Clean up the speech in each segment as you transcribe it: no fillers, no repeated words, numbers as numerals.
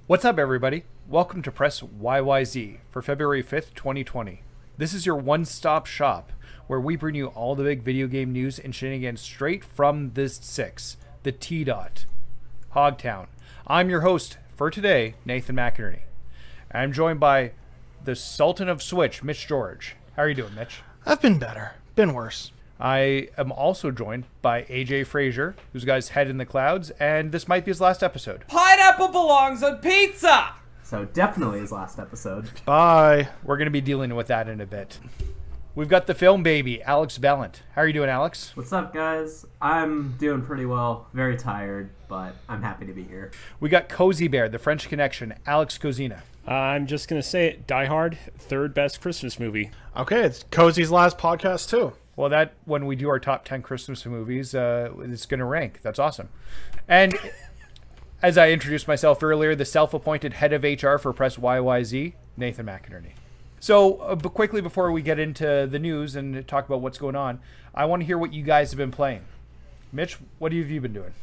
What's up, everybody? Welcome to Press YYZ for February 5th, 2020. This is your one-stop shop where we bring you all the big video game news and shenanigans straight from this 6, the T-Dot, Hogtown. I'm your host for today, Nathan McInerney. I'm joined by the Sultan of Switch, Mitch George. How are you doing, Mitch? I've been better. Been worse. I am also joined by AJ Frazier, who's got his head in the clouds, and this might be his last episode. Pineapple belongs on pizza! So definitely his last episode. Bye. We're going to be dealing with that in a bit. We've got the film baby, Alex Bellant. How are you doing, Alex? What's up, guys? I'm doing pretty well. Very tired, but I'm happy to be here. We got Cozy Bear, the French Connection, Alex Cozina. I'm just going to say it. Die Hard, third best Christmas movie. Okay, it's Cozy's last podcast, too. Well, that when we do our top 10 Christmas movies, it's going to rank. That's awesome. And as I introduced myself earlier, the self-appointed head of HR for Press YYZ, Nathan McInerney. So but quickly before we get into the news and talk about what's going on, I want to hear what you guys have been playing. Mitch, what have you been doing?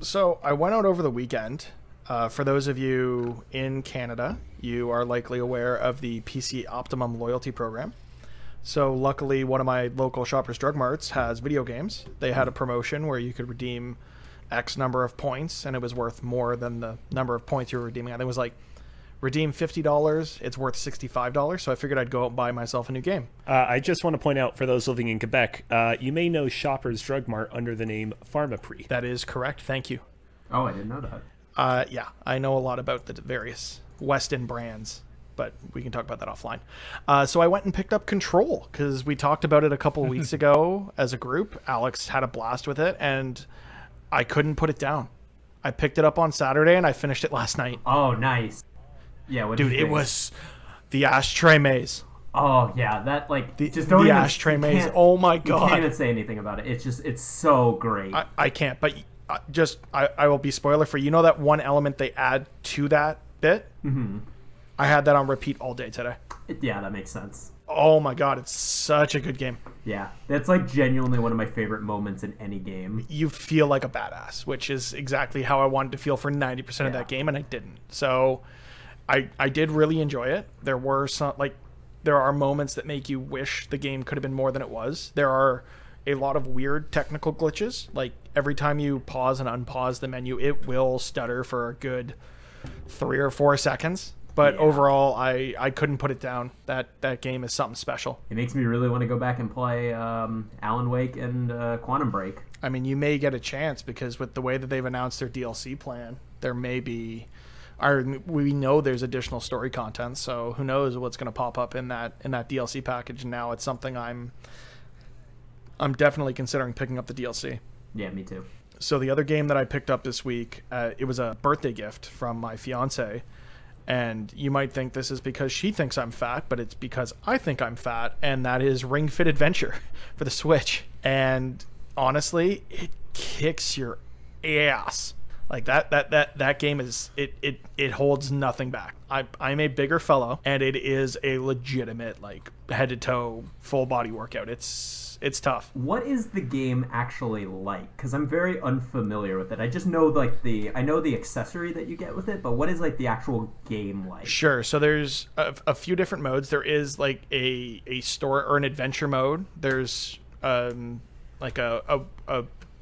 So I went out over the weekend. For those of you in Canada, you are likely aware of the PC Optimum loyalty program. So luckily, one of my local Shoppers Drug Marts has video games. They had a promotion where you could redeem X number of points, and it was worth more than the number of points you were redeeming. I think it was like, redeem $50, it's worth $65. So I figured I'd go out and buy myself a new game. I just want to point out, for those living in Quebec, you may know Shoppers Drug Mart under the name Pharmaprix. That is correct. Thank you. Oh, I didn't know that. Yeah, I know a lot about the various Weston brands, but we can talk about that offline. So I went and picked up Control because we talked about it a couple weeks ago as a group. Alex had a blast with it, and I couldn't put it down. I picked it up on Saturday, and I finished it last night. Oh, nice. Yeah, what Dude, it was the ashtray maze. Oh, yeah, that, like, just don't the ashtray maze. Oh, my God. You can't even say anything about it. It's so great. I can't, but I will be spoiler for you know that one element they add to that bit? Mm-hmm. I had that on repeat all day today. Yeah, that makes sense. Oh my God, it's such a good game. Yeah, that's like genuinely one of my favorite moments in any game. You feel like a badass, which is exactly how I wanted to feel for 90% of that game, and I didn't. So I did really enjoy it. There were there are moments that make you wish the game could have been more than it was. There are a lot of weird technical glitches. Like every time you pause and unpause the menu, it will stutter for a good 3 or 4 seconds. But overall, I couldn't put it down. That game is something special. It makes me really want to go back and play Alan Wake and Quantum Break. I mean, you may get a chance because with the way that they've announced their DLC plan, there may be... we know there's additional story content, so who knows what's going to pop up in that DLC package. And now it's something I'm definitely considering picking up the DLC. Yeah, me too. So the other game that I picked up this week, it was a birthday gift from my fiance. And you might think this is because she thinks I'm fat, but it's because I think I'm fat, and that is Ring Fit Adventure for the Switch. And honestly, it kicks your ass. Like that game is it holds nothing back. I'm a bigger fellow, and it is a legitimate like head to toe full body workout. It's tough. What is the game actually like? Because I'm very unfamiliar with it. I just know I know the accessory that you get with it, but what is like the actual game like? Sure. So there's a few different modes. There is like a story or an adventure mode. There's like a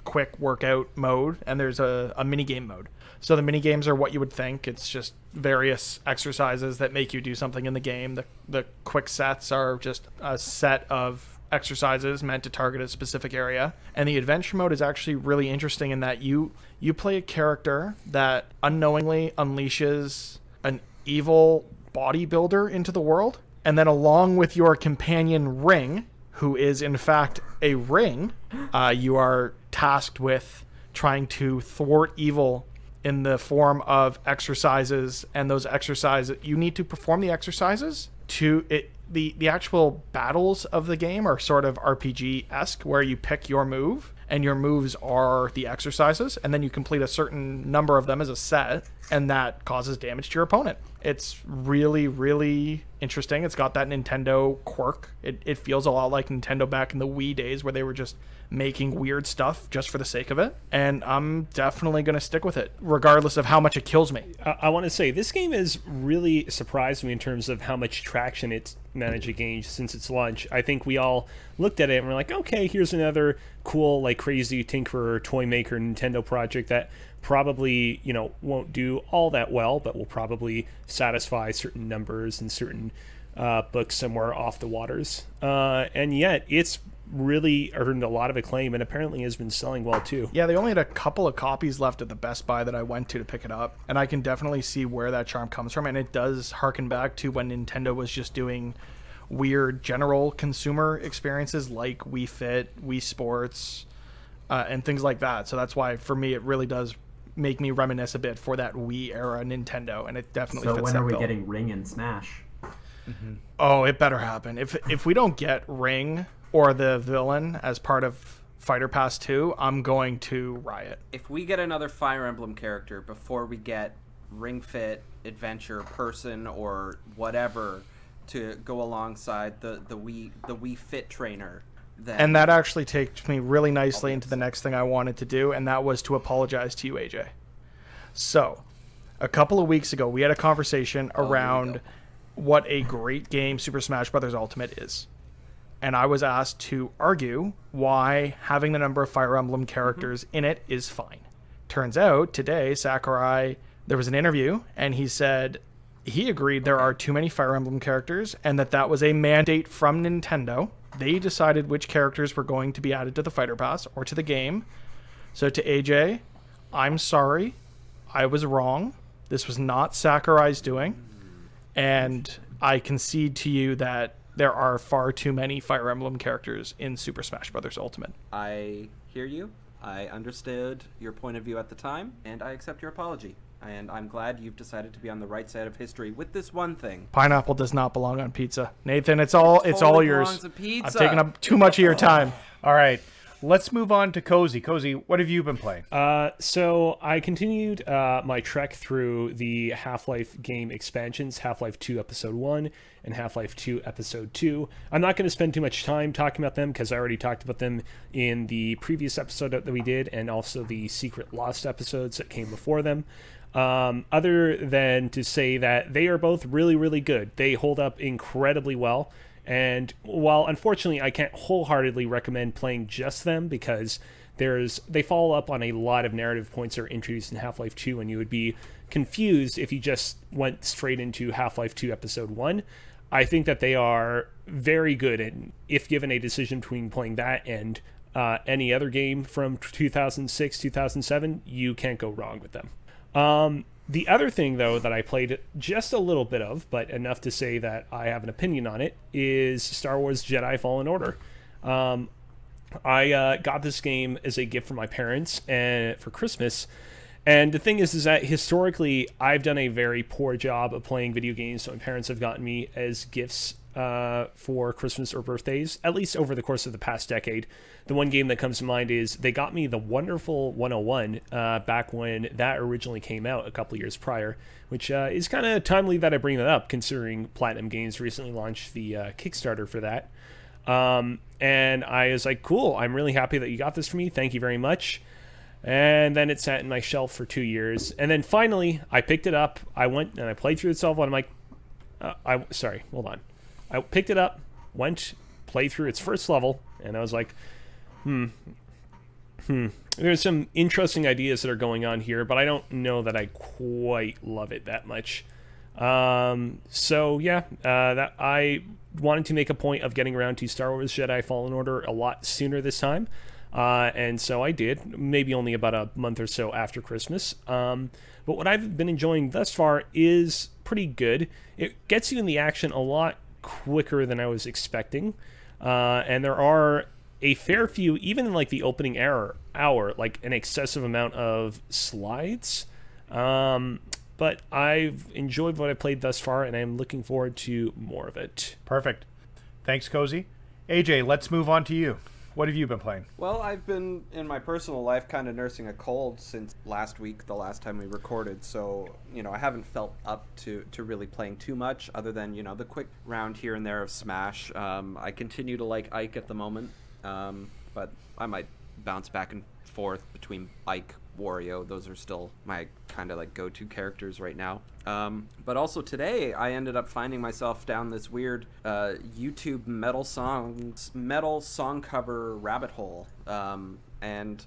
quick workout mode, and there's a mini game mode. So the mini games are what you would think. It's just various exercises that make you do something in the game. The quick sets are just a set of exercises meant to target a specific area, and the adventure mode is actually really interesting in that you play a character that unknowingly unleashes an evil bodybuilder into the world, and then along with your companion Ring, who is in fact a ring, you are tasked with trying to thwart evil in the form of exercises, and those exercises you need to perform the exercises to it. The actual battles of the game are sort of RPG-esque, where you pick your move, and your moves are the exercises, and then you complete a certain number of them as a set, and that causes damage to your opponent. It's really, really interesting. It's got that Nintendo quirk. It feels a lot like Nintendo back in the Wii days where they were just making weird stuff just for the sake of it. And I'm definitely going to stick with it, regardless of how much it kills me. I want to say, this game has really surprised me in terms of how much traction it's managed to gain since its launch. I think we all looked at it and we're like, okay, here's another cool, like, crazy tinkerer, toy maker, Nintendo project that probably, you know, won't do all that well, but will probably satisfy certain numbers and certain books somewhere off the waters. And yet, it's really earned a lot of acclaim and apparently has been selling well too. Yeah, they only had a couple of copies left at the Best Buy that I went to pick it up, and I can definitely see where that charm comes from, and it does harken back to when Nintendo was just doing weird general consumer experiences like Wii Fit, Wii Sports, and things like that. So that's why for me it really does make me reminisce a bit for that Wii era Nintendo, and it definitely fits that bill. So when are we getting Ring and Smash? Oh, it better happen. If we don't get Ring or the villain as part of Fighter Pass 2, I'm going to riot. If we get another Fire Emblem character before we get Ring Fit, Adventure, Person, or whatever to go alongside the Wii Fit trainer, then... And that actually takes me really nicely into the next thing I wanted to do, and that was to apologize to you, AJ. So, a couple of weeks ago, we had a conversation around what a great game Super Smash Bros. Ultimate is. And I was asked to argue why having the number of Fire Emblem characters in it is fine. Turns out, today, Sakurai, there was an interview, and he said he agreed there are too many Fire Emblem characters, and that was a mandate from Nintendo. They decided which characters were going to be added to the Fighter Pass or to the game. So to AJ, I'm sorry. I was wrong. This was not Sakurai's doing. And I concede to you that there are far too many Fire Emblem characters in Super Smash Bros. Ultimate. I hear you. I understood your point of view at the time, and I accept your apology. And I'm glad you've decided to be on the right side of history with this one thing. Pineapple does not belong on pizza. Nathan, it's all yours. Belongs on pizza. I've taken up too much of your time. All right. Let's move on to Cozy. Cozy, what have you been playing? So I continued my trek through the Half-Life game expansions, Half-Life 2 Episode 1 and Half-Life 2 Episode 2. I'm not going to spend too much time talking about them because I already talked about them in the previous episode that we did and also the Secret Lost episodes that came before them. Other than to say that they are both really, really good. They hold up incredibly well. And while unfortunately I can't wholeheartedly recommend playing just them because they follow up on a lot of narrative points that are introduced in Half-Life 2 and you would be confused if you just went straight into Half-Life 2 Episode 1. I think that they are very good, and if given a decision between playing that and any other game from 2006, 2007, you can't go wrong with them. The other thing, though, that I played just a little bit of, but enough to say that I have an opinion on it, is Star Wars Jedi Fallen Order. I got this game as a gift from my parents and for Christmas. And the thing is that historically, I've done a very poor job of playing video games. So my parents have gotten me as gifts for Christmas or birthdays, at least over the course of the past decade. The one game that comes to mind is they got me the Wonderful 101 back when that originally came out a couple years prior, which is kind of timely that I bring that up considering Platinum Games recently launched the Kickstarter for that. And I was like, cool, I'm really happy that you got this for me. Thank you very much. And then it sat in my shelf for 2 years. And then finally, I picked it up. I went and I played through itself. And I'm like, sorry, hold on. I picked it up, went, played through its first level, and I was like, there's some interesting ideas that are going on here, but I don't know that I quite love it that much. So yeah, that I wanted to make a point of getting around to Star Wars Jedi Fallen Order a lot sooner this time. And so I did, maybe only about a month or so after Christmas. But what I've been enjoying thus far is pretty good. It gets you in the action a lot quicker than I was expecting. And there are a fair few, even in like the opening hour, like an excessive amount of slides. But I've enjoyed what I played thus far, and I'm looking forward to more of it. Perfect. Thanks, Cozy. AJ, let's move on to you. what have you been playing? Well, I've been, in my personal life, kind of nursing a cold since last week, the last time we recorded. So, I haven't felt up to really playing too much other than, the quick round here and there of Smash. I continue to like Ike at the moment, but I might bounce back and forth between Ike, Wario. Those are still my kind of like go-to characters right now. But also today I ended up finding myself down this weird YouTube metal song cover rabbit hole. And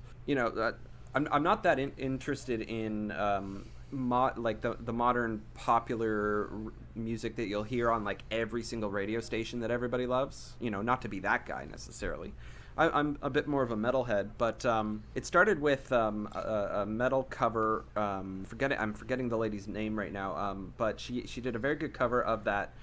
I'm not that interested in the modern popular music that you'll hear on like every single radio station that everybody loves. Not to be that guy necessarily. I'm a bit more of a metalhead, but it started with a metal cover. I'm forgetting the lady's name right now, but she did a very good cover of that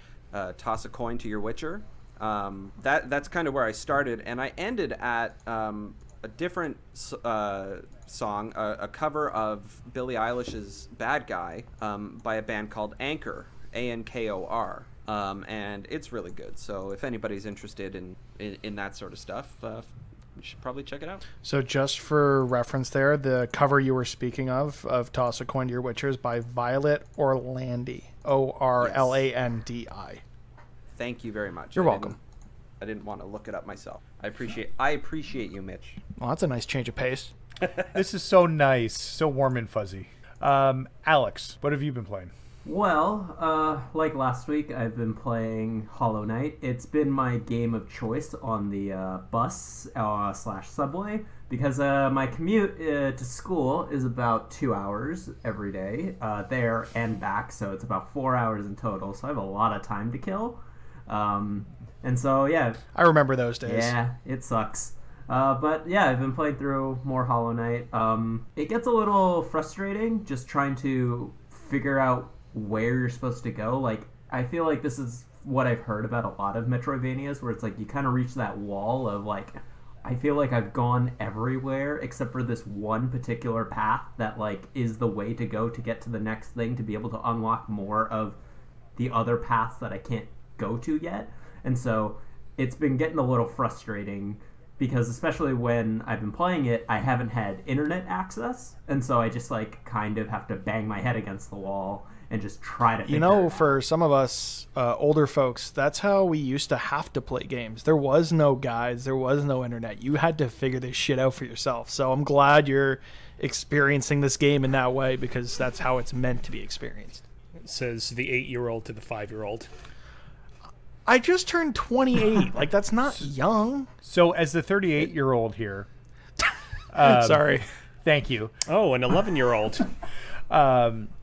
"Toss a Coin to Your Witcher." That's kind of where I started, and I ended at a different song, a cover of Billie Eilish's "Bad Guy" by a band called Anchor, Ankor. And it's really good. So if anybody's interested in that sort of stuff, you should probably check it out. So just for reference there, the cover you were speaking of Toss a Coin to Your Witcher is by Violet Orlandi, Orlandi. Thank you very much. You're welcome. I didn't want to look it up myself. I appreciate you, Mitch. Well, that's a nice change of pace. This is so nice, so warm and fuzzy. Alex, what have you been playing? Well, like last week, I've been playing Hollow Knight. It's been my game of choice on the bus / subway because my commute to school is about 2 hours every day, there and back, so it's about 4 hours in total, so I have a lot of time to kill. And so, yeah. I remember those days. Yeah, it sucks. But yeah, I've been playing through more Hollow Knight. It gets a little frustrating just trying to figure out where you're supposed to go. Like, I feel like this is what I've heard about a lot of Metroidvanias, where it's like you kind of reach that wall of like, I feel like I've gone everywhere except for this one particular path that like is the way to go to get to the next thing, to be able to unlock more of the other paths that I can't go to yet. And so it's been getting a little frustrating because especially when I've been playing it, I haven't had internet access, and so I just like kind of have to bang my head against the wall and just try to figure it out. For some of us older folks, that's how we used to have to play games. There was no guides, there was no internet. You had to figure this shit out for yourself. So I'm glad you're experiencing this game in that way, because that's how it's meant to be experienced. It says the 8-year-old to the 5-year-old. I just turned 28. Like, that's not young. So as the 38-year-old here... Sorry. Thank you. Oh, an 11-year-old.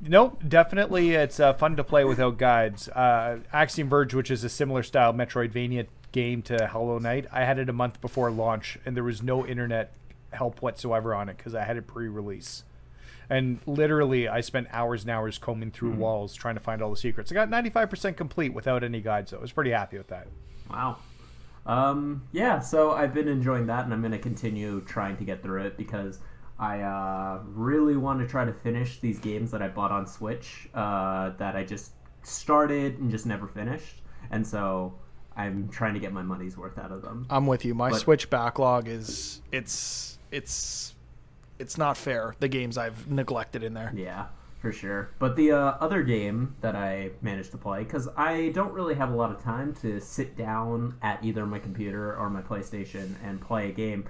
Nope, definitely it's fun to play without guides. Axiom Verge, which is a similar style Metroidvania game to Hollow Knight, I had it a month before launch, and there was no internet help whatsoever on it because I had it pre-release. And literally, I spent hours and hours combing through walls trying to find all the secrets. I got 95% complete without any guides, so I was pretty happy with that. Wow. Yeah, so I've been enjoying that, and I'm going to continue trying to get through it because I really want to try to finish these games that I bought on Switch that I just started and just never finished. And so I'm trying to get my money's worth out of them. I'm with you. My Switch backlog is it's not fair, the games I've neglected in there. Yeah, for sure. But the other game that I managed to play, because I don't really have a lot of time to sit down at either my computer or my PlayStation and play a game.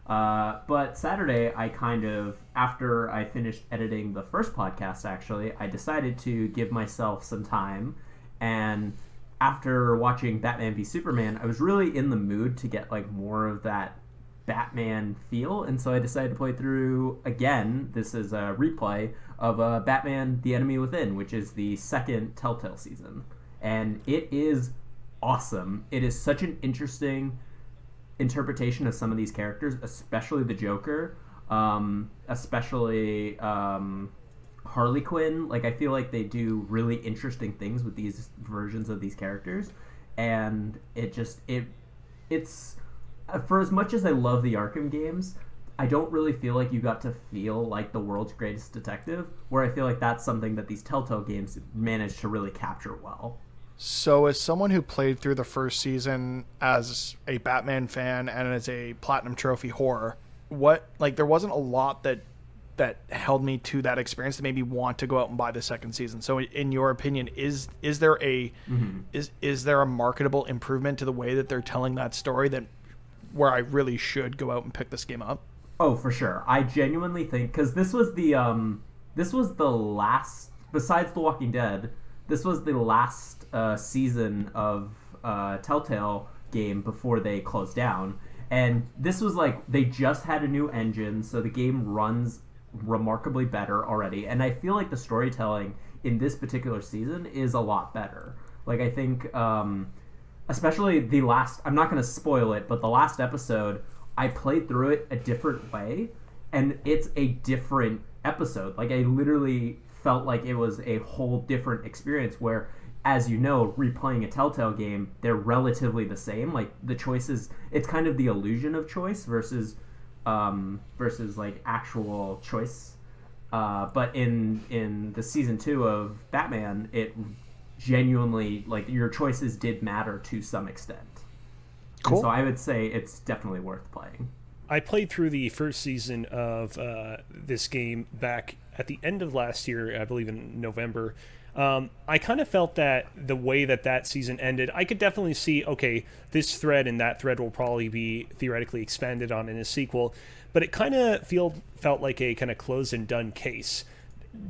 But Saturday, I kind of, after I finished editing the first podcast, actually, I decided to give myself some time. And after watching Batman v Superman, I was really in the mood to get like more of that Batman feel, and so I decided to play through again. This is a replay of Batman The Enemy Within, which is the second Telltale season, and it is awesome. It is such an interesting interpretation of some of these characters, especially the Joker, especially Harley Quinn. Like, I feel like they do really interesting things with these versions of these characters, and it's for as much as I love the Arkham games, I don't really feel like you got to feel like the world's greatest detective, where I feel like that's something that these Telltale games managed to really capture well. So, as someone who played through the first season as a Batman fan and as a Platinum Trophy whore, there wasn't a lot that held me to that experience that made me want to go out and buy the second season. So, in your opinion, is there a is there a marketable improvement to the way that they're telling that story where I really should go out and pick this game up? Oh, for sure. I genuinely think, because this was the last, besides The Walking Dead, this was the last season of Telltale game before they closed down. And this was like, they just had a new engine, so the game runs remarkably better already. And I feel like the storytelling in this particular season is a lot better. Like, I think, especially the last, I'm not going to spoil it, but the last episode, I played through it a different way, and it's a different episode. Like, I literally felt like it was a whole different experience where, as you know, replaying a Telltale game, they're relatively the same. Like, the choices, it's kind of the illusion of choice versus like actual choice. But in the season 2 of Batman, it genuinely, like, your choices did matter to some extent. Cool. And so I would say it's definitely worth playing. I played through the first season of this game back at the end of last year, I believe in November. I kind of felt that the way that season ended, I could definitely see, okay, this thread and that thread will probably be theoretically expanded on in a sequel, but it kind of felt like a kind of closed and done case.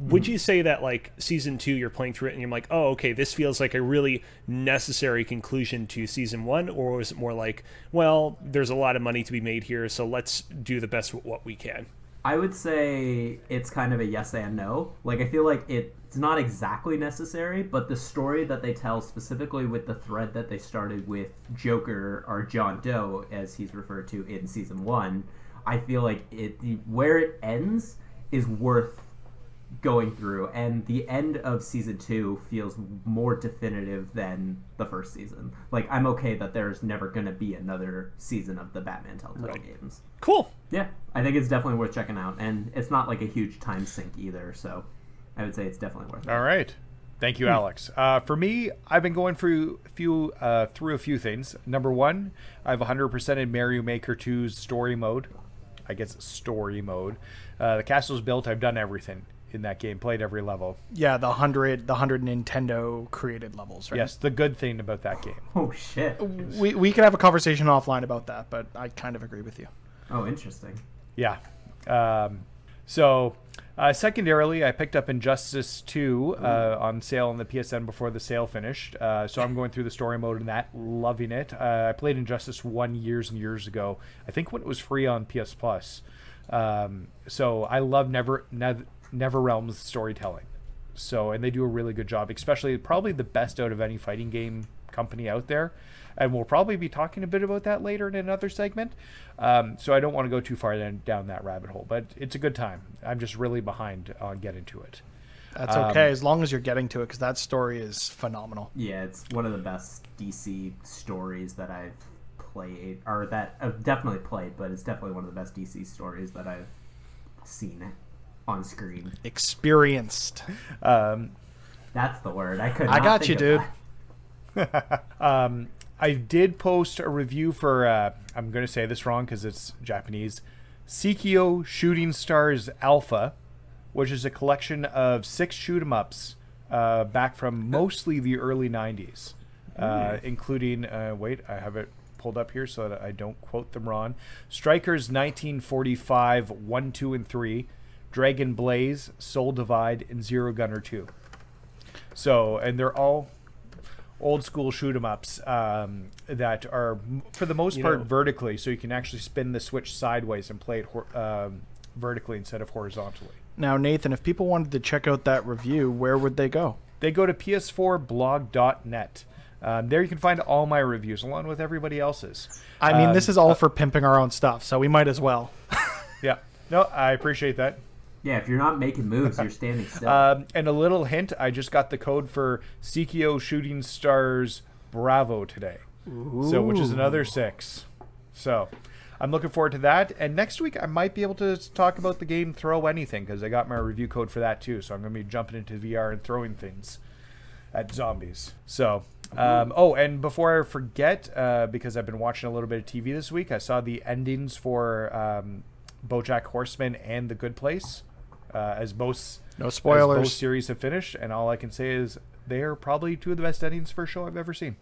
Would you say that, like, season 2, you're playing through it and you're like, oh, okay, this feels like a really necessary conclusion to season 1, or is it more like, well, there's a lot of money to be made here, so let's do the best with what we can? I would say it's kind of a yes and no. Like, I feel like it's not exactly necessary, but the story that they tell, specifically with the thread that they started with Joker, or John Doe, as he's referred to in season 1, I feel like where it ends is worth going through, and the end of season 2 feels more definitive than the first season. Like, I'm okay that there's never going to be another season of the Batman Telltale games. Cool. Yeah, I think it's definitely worth checking out, and it's not like a huge time sink either, so I would say it's definitely worth it. All right. Thank you, Alex. For me, I've been going through a few things. Number 1, I've 100% in Mario Maker 2's story mode. I guess it's story mode. The castle's built. I've done everything in that game, played every level. Yeah, the 100 Nintendo created levels, right? Yes, the good thing about that game. Oh, shit. We could have a conversation offline about that, but I kind of agree with you. Oh, interesting. Yeah. Secondarily, I picked up Injustice 2 on sale on the PSN before the sale finished. So I'm going through the story mode in that, loving it. I played Injustice 1 years and years ago, I think when it was free on PS Plus. So I love NetherRealm's storytelling. So, and they do a really good job, especially probably the best out of any fighting game company out there. And we'll probably be talking a bit about that later in another segment. So I don't want to go too far down that rabbit hole, but it's a good time. I'm just really behind on getting to it. That's okay, as long as you're getting to it, because that story is phenomenal. Yeah, it's one of the best DC stories that I've played, or that I've definitely played, but it's definitely one of the best DC stories that I've seen on screen. Experienced. That's the word. I got you, dude. I did post a review for, I'm going to say this wrong because it's Japanese, Sekio Shooting Stars Alpha, which is a collection of 6 shoot-'em-ups back from mostly the early 90s, including, wait, I have it pulled up here so that I don't quote them wrong, Strikers 1945, 1, 2, and 3, Dragon Blaze, Soul Divide, and Zero Gunner 2. So, and they're all old school shoot 'em ups that are, for the most part, vertically, so you can actually spin the Switch sideways and play it vertically instead of horizontally. Now, Nathan, if people wanted to check out that review, where would they go? They go to ps4blog.net. There you can find all my reviews, along with everybody else's. I mean, this is all for pimping our own stuff, so we might as well. Yeah. No, I appreciate that. Yeah, if you're not making moves, you're standing still. And a little hint, I just got the code for Sekio Shooting Stars Bravo today. So, which is another 6. So, I'm looking forward to that. And next week, I might be able to talk about the game Throw Anything, because I got my review code for that too. So, I'm going to be jumping into VR and throwing things. at zombies. So, oh, and before I forget, because I've been watching a little bit of TV this week, I saw the endings for BoJack Horseman and The Good Place, as both No spoilers. As both series have finished, and all I can say is they are probably two of the best endings for a show I've ever seen.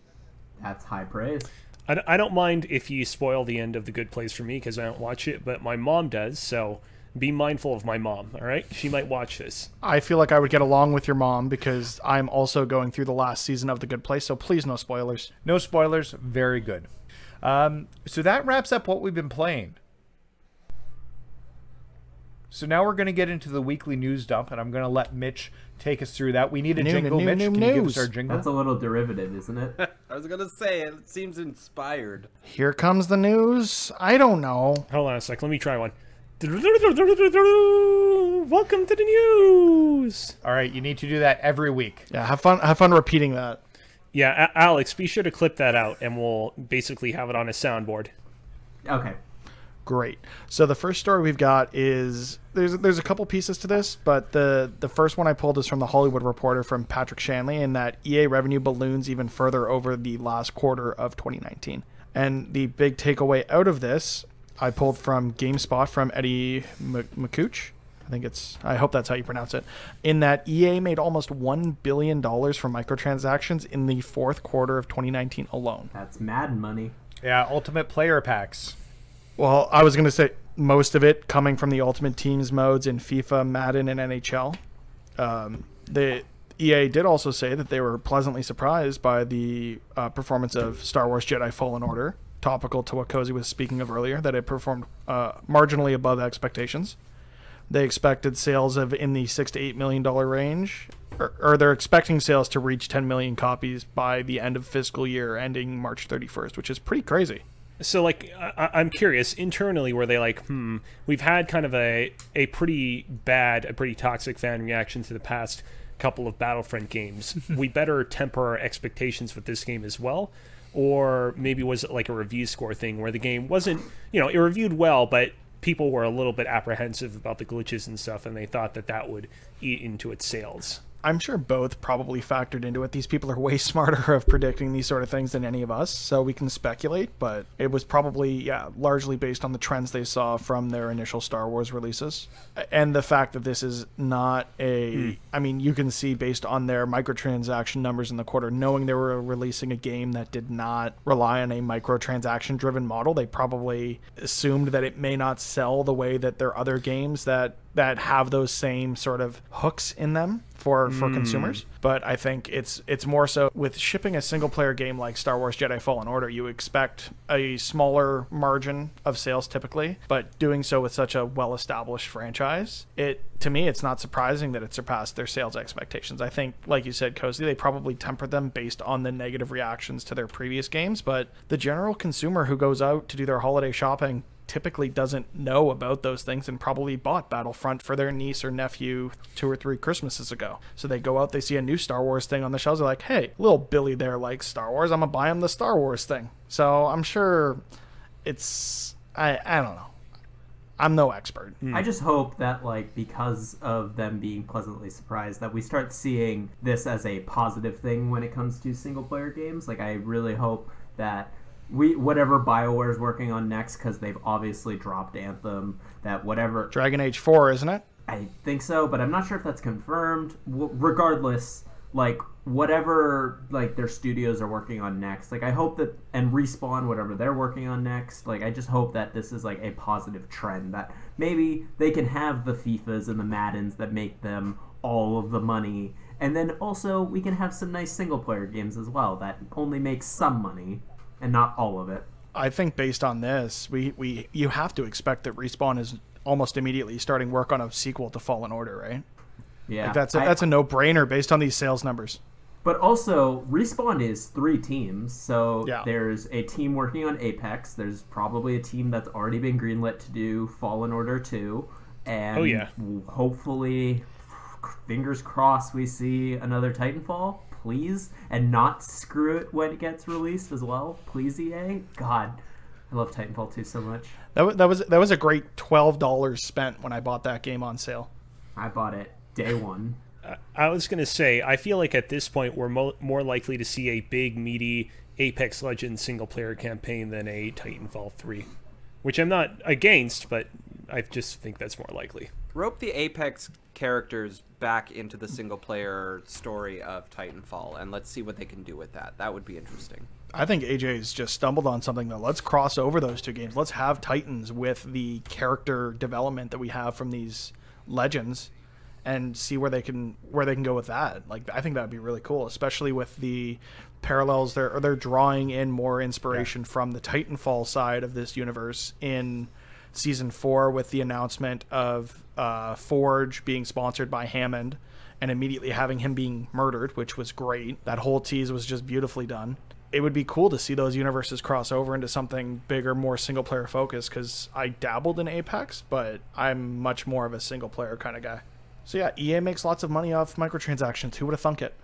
That's high praise. I don't mind if you spoil the end of The Good Place for me because I don't watch it, but my mom does, so be mindful of my mom, all right? She might watch this. I feel like I would get along with your mom because I'm also going through the last season of The Good Place, so please no spoilers. No spoilers. Very good. So that wraps up what we've been playing. So now we're going to get into the weekly news dump, and I'm going to let Mitch take us through that. We need a jingle, Mitch. Can you give us our jingle? That's a little derivative, isn't it? I was going to say, it seems inspired. Here comes the news. I don't know. Hold on a sec. Let me try one. Welcome to the news. All right, you need to do that every week. Yeah, have fun repeating that. Yeah, Alex, be sure to clip that out, and we'll basically have it on a soundboard. Okay. Great. So the first story we've got is there's a couple pieces to this, but the first one I pulled is from the Hollywood Reporter from Patrick Shanley, and that EA revenue balloons even further over the last quarter of 2019. And the big takeaway out of this, I pulled from GameSpot from Eddie McCouch. I hope that's how you pronounce it. In that EA made almost $1 billion from microtransactions in the fourth quarter of 2019 alone. That's Madden money. Yeah, Ultimate Player Packs. Well, I was going to say most of it coming from the Ultimate Teams modes in FIFA, Madden, and NHL. The EA did also say that they were pleasantly surprised by the performance of Star Wars Jedi Fallen Order, topical to what Cozy was speaking of earlier, that it performed marginally above expectations. They expected sales of in the $6 to $8 million range, or they're expecting sales to reach 10 million copies by the end of fiscal year ending March 31st, which is pretty crazy. So, like, I'm curious, internally, were they like, we've had kind of a pretty toxic fan reaction to the past couple of Battlefront games. We better temper our expectations with this game as well? Or maybe was it like a review score thing where the game wasn't, it reviewed well, but people were a little bit apprehensive about the glitches and stuff, and they thought that would eat into its sales? I'm sure both probably factored into it. These people are way smarter of predicting these sort of things than any of us, so we can speculate, but it was probably, largely based on the trends they saw from their initial Star Wars releases. And the fact that this is not I mean, you can see based on their microtransaction numbers in the quarter, knowing they were releasing a game that did not rely on a microtransaction-driven model, they probably assumed that it may not sell the way that their other games that have those same sort of hooks in them for consumers. But I think it's more so with shipping a single player game like Star Wars Jedi Fallen Order, you expect a smaller margin of sales typically, but doing so with such a well-established franchise, to me it's not surprising that it surpassed their sales expectations. I think, like you said, Cozy, they probably tempered them based on the negative reactions to their previous games, but the general consumer who goes out to do their holiday shopping typically doesn't know about those things and probably bought Battlefront for their niece or nephew 2 or 3 Christmases ago. So they go out, they see a new Star Wars thing on the shelves, they're like, hey, little Billy there likes Star Wars, I'm gonna buy him the Star Wars thing. So I'm sure it's, I don't know. I'm no expert. I just hope that, because of them being pleasantly surprised, that we start seeing this as a positive thing when it comes to single-player games. I really hope that whatever BioWare is working on next, because they've obviously dropped Anthem, that whatever... Dragon Age 4, isn't it? I think so, but I'm not sure if that's confirmed. Regardless, whatever their studios are working on next, I hope that, and Respawn, whatever they're working on next, I just hope that this is a positive trend, that maybe they can have the FIFAs and the Maddens that make them all of the money, and then also we can have some nice single-player games as well that only make some money and not all of it. I think based on this, you have to expect that Respawn is almost immediately starting work on a sequel to Fallen Order, right? Yeah. That's a no-brainer based on these sales numbers. But also, Respawn is 3 teams, so yeah. There's a team working on Apex, there's probably a team that's already been greenlit to do Fallen Order 2, and hopefully, fingers crossed, we see another Titanfall. Please, and not screw it when it gets released as well. Please, EA. God, I love Titanfall 2 so much. That was a great $12 spent when I bought that game on sale. I bought it day one. I was going to say, I feel like at this point we're more likely to see a big, meaty Apex Legends single-player campaign than a Titanfall 3, which I'm not against, but I just think that's more likely. Rope the Apex characters back into the single-player story of Titanfall, and let's see what they can do with that. That would be interesting. I think AJ's just stumbled on something, though. Let's cross over those two games. Let's have Titans with the character development that we have from these Legends, and see where they can go with that. Like, I think that would be really cool, especially with the parallels. They're drawing in more inspiration from the Titanfall side of this universe in Season 4 with the announcement of Forge being sponsored by Hammond and immediately having him being murdered, which was great. That whole tease was just beautifully done. It would be cool to see those universes cross over into something bigger, more single-player focused, because I dabbled in Apex, but I'm much more of a single-player kind of guy. So yeah, EA makes lots of money off microtransactions. Who would have thunk it?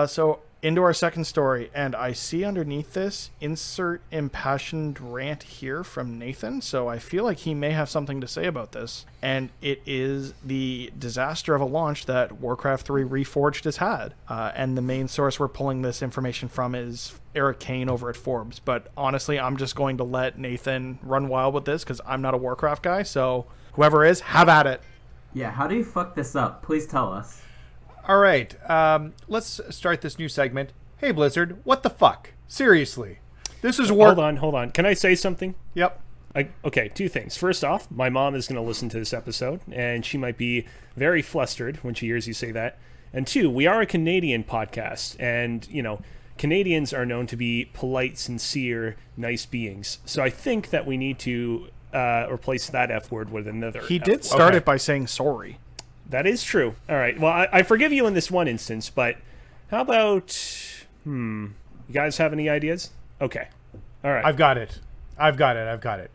So into our second story, and I see underneath this, insert impassioned rant here from Nathan, so I feel like he may have something to say about this. And it is the disaster of a launch that Warcraft III Reforged has had. And the main source we're pulling this information from is Eric Kane over at Forbes. But honestly, I'm just going to let Nathan run wild with this because I'm not a Warcraft guy, so whoever is, have at it. Yeah, how do you fuck this up? Please tell us. All right, let's start this new segment. Hey, Blizzard, what the fuck? Seriously. This is Hold on. Can I say something? Yep. Okay, two things. First off, my mom is going to listen to this episode, and she might be very flustered when she hears you say that. And two, we are a Canadian podcast, and, you know, Canadians are known to be polite, sincere, nice beings. So I think that we need to replace that F word with another. He did start it by saying sorry. That is true. All right. Well, I forgive you in this one instance, but how about... You guys have any ideas? Okay. All right. I've got it.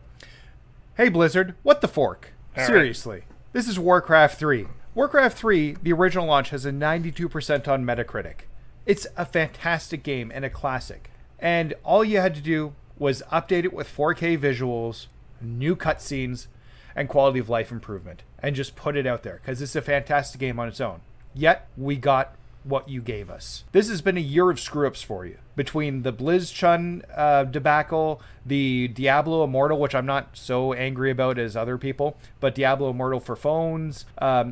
Hey, Blizzard, what the fork? Seriously. Right. This is Warcraft 3. Warcraft 3, the original launch, has a 92% on Metacritic. It's a fantastic game and a classic. And all you had to do was update it with 4K visuals, new cutscenes, and quality of life improvement, and just put it out there, because it's a fantastic game on its own. Yet, we got what you gave us. This has been a year of screw-ups for you. Between the BlizzChun debacle, the Diablo Immortal, which I'm not so angry about as other people, but Diablo Immortal for phones,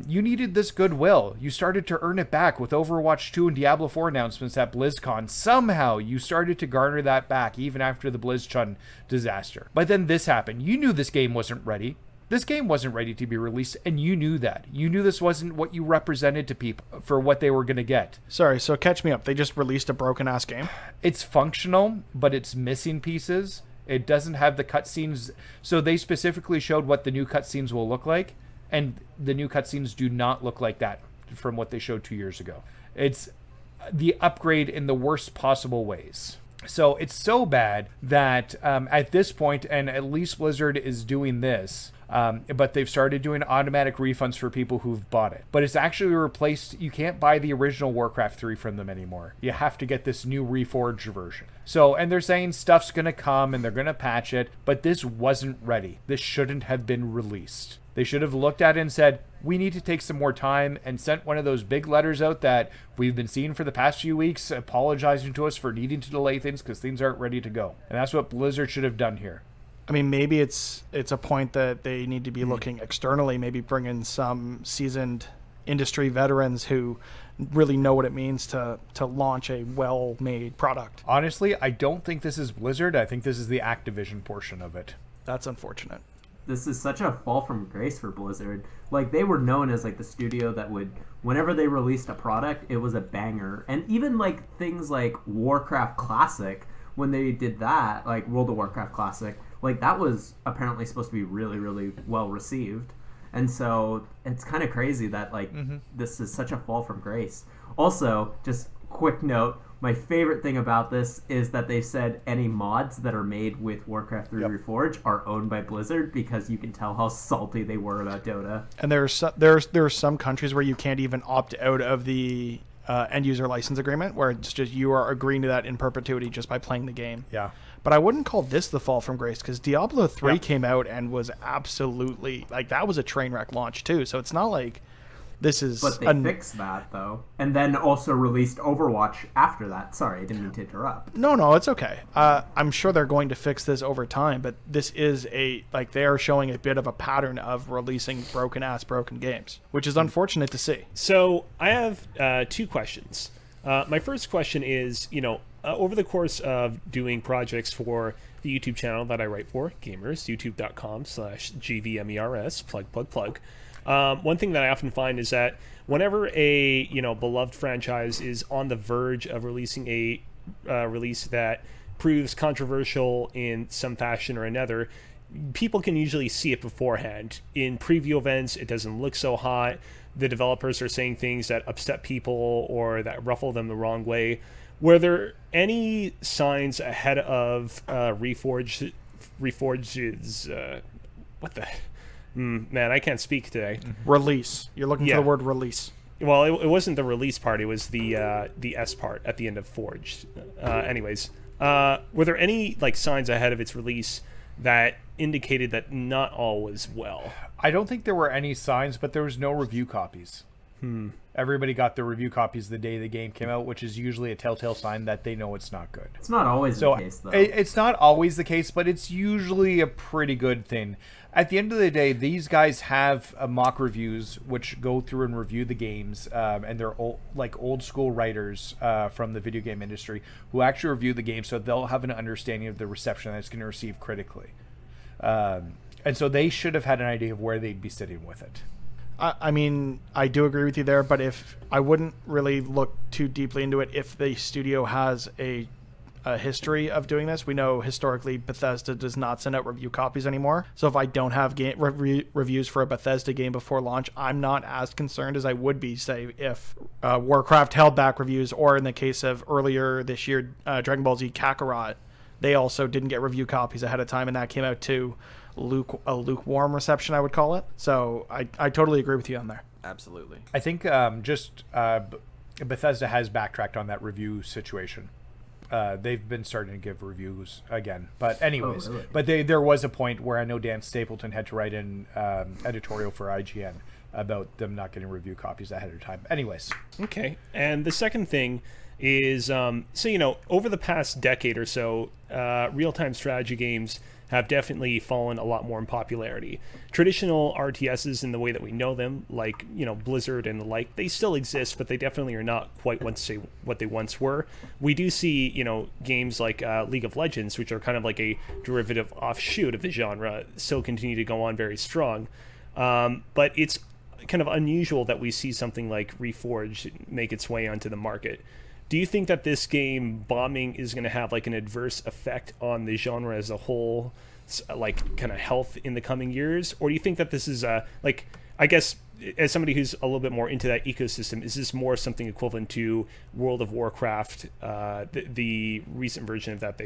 you needed this goodwill. You started to earn it back with Overwatch 2 and Diablo 4 announcements at BlizzCon. Somehow, you started to garner that back, even after the BlizzChun disaster. But then this happened. You knew this game wasn't ready. This game wasn't ready to be released, and you knew that. You knew this wasn't what you represented to people for what they were going to get. Sorry, so catch me up. They just released a broken-ass game? It's functional, but it's missing pieces. It doesn't have the cutscenes. So they specifically showed what the new cutscenes will look like, and the new cutscenes do not look like that from what they showed 2 years ago. It's the upgrade in the worst possible ways. So it's so bad that at this point, and at least Blizzard is doing this, but they've started doing automatic refunds for people who've bought it. But it's actually replaced. You can't buy the original Warcraft 3 from them anymore. You have to get this new Reforged version. So, and they're saying stuff's going to come and they're going to patch it, but this wasn't ready. This shouldn't have been released. They should have looked at it and said, we need to take some more time, and sent one of those big letters out that we've been seeing for the past few weeks, apologizing to us for needing to delay things because things aren't ready to go. And that's what Blizzard should have done here. I mean, maybe it's a point that they need to be looking externally, maybe bring in some seasoned industry veterans who really know what it means to launch a well-made product. Honestly, I don't think this is Blizzard. I think this is the Activision portion of it. That's unfortunate. This is such a fall from grace for Blizzard. Like, they were known as like the studio that would, whenever they released a product, it was a banger. And even like things like Warcraft Classic, when they did that, like World of Warcraft Classic, like that was apparently supposed to be really, really well received. And so it's kind of crazy that like this is such a fall from grace. Also, just quick note, my favorite thing about this is that they said any mods that are made with Warcraft 3 Reforged are owned by Blizzard, because you can tell how salty they were about Dota. And there are some countries where you can't even opt out of the end user license agreement, where it's just you are agreeing to that in perpetuity just by playing the game. Yeah. But I wouldn't call this the fall from grace, because Diablo 3 came out and was absolutely, like, that was a train wreck launch too. So it's not like This is But they fixed that, though. And then also released Overwatch after that. Sorry, I didn't mean to interrupt. No, it's okay. I'm sure they're going to fix this over time, but this is they are showing a bit of a pattern of releasing broken games, which is unfortunate to see. So I have 2 questions. My first question is, over the course of doing projects for the YouTube channel that I write for, Gamers, youtube.com/GVMERS, plug. One thing that I often find is that whenever a beloved franchise is on the verge of releasing a release that proves controversial in some fashion or another, people can usually see it beforehand. In preview events, it doesn't look so hot. The developers are saying things that upset people or that ruffle them the wrong way. Were there any signs ahead of Reforged's man, I can't speak today. Release. You're looking for the word release. Well, it wasn't the release part. It was the S part at the end of Forged. Anyways, were there any signs ahead of its release that indicated that not all was well? I don't think there were any signs, but there was no review copies. Everybody got the review copies the day the game came out, which is usually a telltale sign that they know it's not good. It's not always the case, though. It's not always the case, but it's usually a pretty good thing. At the end of the day, these guys have mock reviews which go through and review the games, and they're old school writers from the video game industry who actually review the game, so they'll have an understanding of the reception that it's going to receive critically. And so they should have had an idea of where they'd be sitting with it. I mean, I do agree with you there, but if I wouldn't really look too deeply into it if the studio has a history of doing this. We know historically Bethesda does not send out review copies anymore. So if I don't have reviews for a Bethesda game before launch, I'm not as concerned as I would be, say, if Warcraft held back reviews, or in the case of earlier this year, Dragon Ball Z Kakarot, they also didn't get review copies ahead of time, and that came out to a lukewarm reception, I would call it. So I totally agree with you on there. Absolutely. I think Bethesda has backtracked on that review situation. They've been starting to give reviews again. But anyways, really? But there was a point where I know Dan Stapleton had to write an editorial for IGN about them not getting review copies ahead of time. Anyways. Okay. And the second thing is, so, over the past decade or so, real-time strategy games have definitely fallen a lot more in popularity. Traditional RTSs in the way that we know them, like, Blizzard and the like, they still exist, but they definitely are not quite what they once were. We do see, games like League of Legends, which are kind of like a derivative offshoot of the genre, still continue to go on very strong. But it's kind of unusual that we see something like Reforged make its way onto the market. Do you think that this game bombing is going to have an adverse effect on the genre as a whole, kind of health in the coming years? Or do you think that this is I guess as somebody who's a little bit more into that ecosystem, is this more something equivalent to World of Warcraft, the recent version of that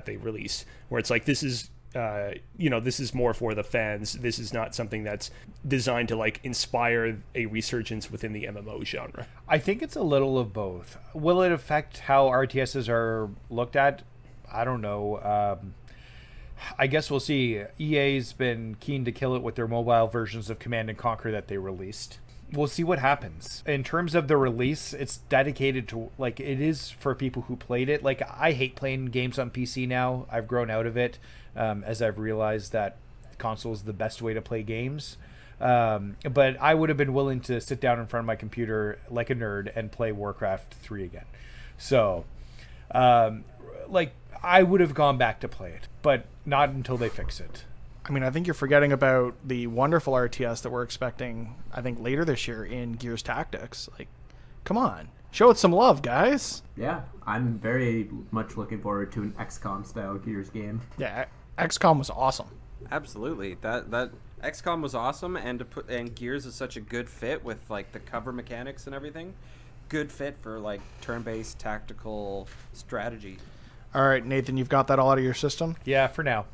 they released, where it's this is this is more for the fans. This is not something that's designed to inspire a resurgence within the MMO genre. I think it's a little of both. Will it affect how RTSs are looked at? I don't know. I guess we'll see. EA's been keen to kill it with their mobile versions of Command and Conquer that they released. We'll see what happens. In terms of the release, it's dedicated to, it is for people who played it. I hate playing games on PC now. I've grown out of it. As I've realized that console is the best way to play games. But I would have been willing to sit down in front of my computer like a nerd and play Warcraft 3 again. So, I would have gone back to play it, but not until they fix it. I mean, I think you're forgetting about the wonderful RTS that we're expecting, I think, later this year in Gears Tactics. Come on. Show it some love, guys. Yeah, I'm very much looking forward to an XCOM-style Gears game. Yeah, XCOM was awesome. Absolutely. That XCOM was awesome, and Gears is such a good fit with the cover mechanics and everything. Good fit for turn-based tactical strategy. All right, Nathan, you've got that all out of your system? Yeah, for now.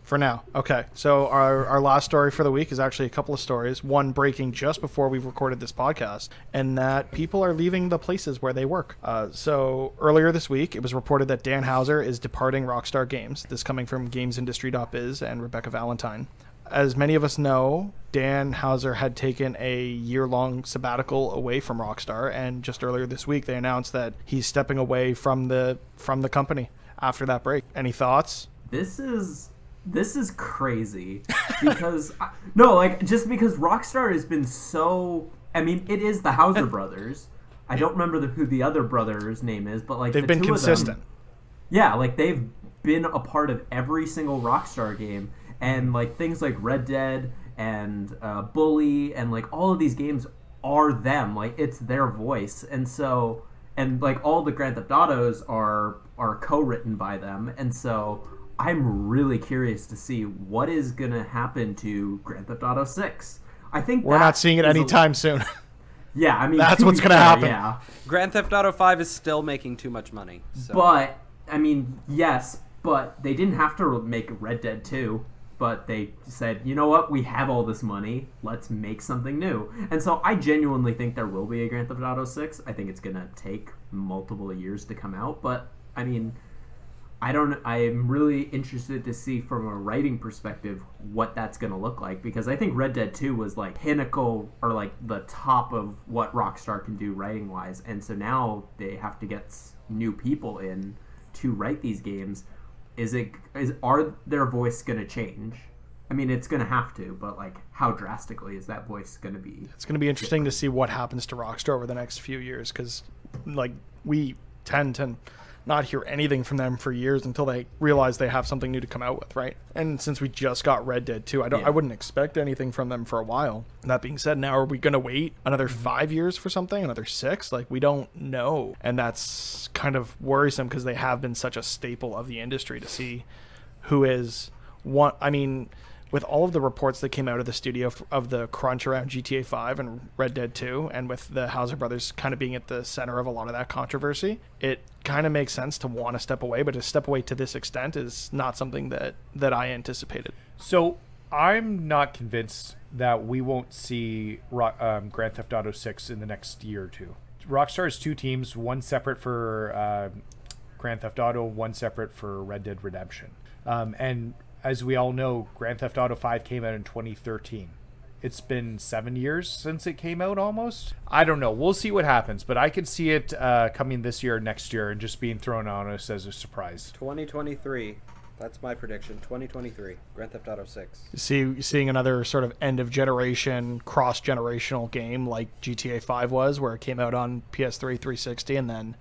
For now. Okay. So our last story for the week is actually a couple of stories. One breaking just before we've recorded this podcast, and that people are leaving the places where they work. So earlier this week, it was reported that Dan Houser is departing Rockstar Games. This coming from GamesIndustry.biz and Rebecca Valentine. as many of us know, Dan Houser had taken a year-long sabbatical away from Rockstar, and just earlier this week they announced that he's stepping away from the company after that break. Any thoughts? This is crazy because no, like, just because Rockstar has been so. I mean, it is the Houser brothers. I don't remember who the other brother's name is, but like they've been consistent. Yeah, like they've been a part of every single Rockstar game, and like things like Red Dead and Bully and like all of these games are them. Like it's their voice, and so like all the Grand Theft Autos are co-written by them, and so I'm really curious to see what is gonna happen to Grand Theft Auto 6. I think we're not seeing it anytime soon. Yeah, I mean that's what's gonna happen. Yeah. Grand Theft Auto 5 is still making too much money. So. But I mean, yes, but they didn't have to make Red Dead 2. But they said, you know what, we have all this money, let's make something new. And so I genuinely think there will be a Grand Theft Auto 6. I think it's going to take multiple years to come out. But, I mean, I'm really interested to see from a writing perspective what that's going to look like. Because I think Red Dead 2 was like pinnacle or like the top of what Rockstar can do writing-wise. And so now they have to get new people in to write these games. Are their voice going to change? I mean, it's going to have to, but like, how drastically is that voice going to be? It's going to be interesting to see what happens to Rockstar over the next few years, because like we tend to not hear anything from them for years until they realize they have something new to come out with, right? And since we just got Red Dead 2, I wouldn't expect anything from them for a while. That being said, now are we going to wait another 5 years for something, another 6? Like, we don't know. And that's kind of worrisome because they have been such a staple of the industry to see who is one. I mean, with all of the reports that came out of the studio of the crunch around GTA 5 and Red Dead 2, and with the Houser brothers kind of being at the center of a lot of that controversy, it kind of makes sense to want to step away, but to step away to this extent is not something that I anticipated. So I'm not convinced that we won't see Grand Theft Auto 6 in the next year or two. Rockstar has two teams, one separate for Grand Theft Auto, one separate for Red Dead Redemption. And as we all know, Grand Theft Auto 5 came out in 2013. It's been 7 years since it came out almost. I don't know. We'll see what happens, but I could see it coming this year or next year and just being thrown on us as a surprise. 2023. That's my prediction. 2023. Grand Theft Auto 6. Seeing another sort of end-of-generation, cross-generational game like GTA 5 was, where it came out on PS3 360 and then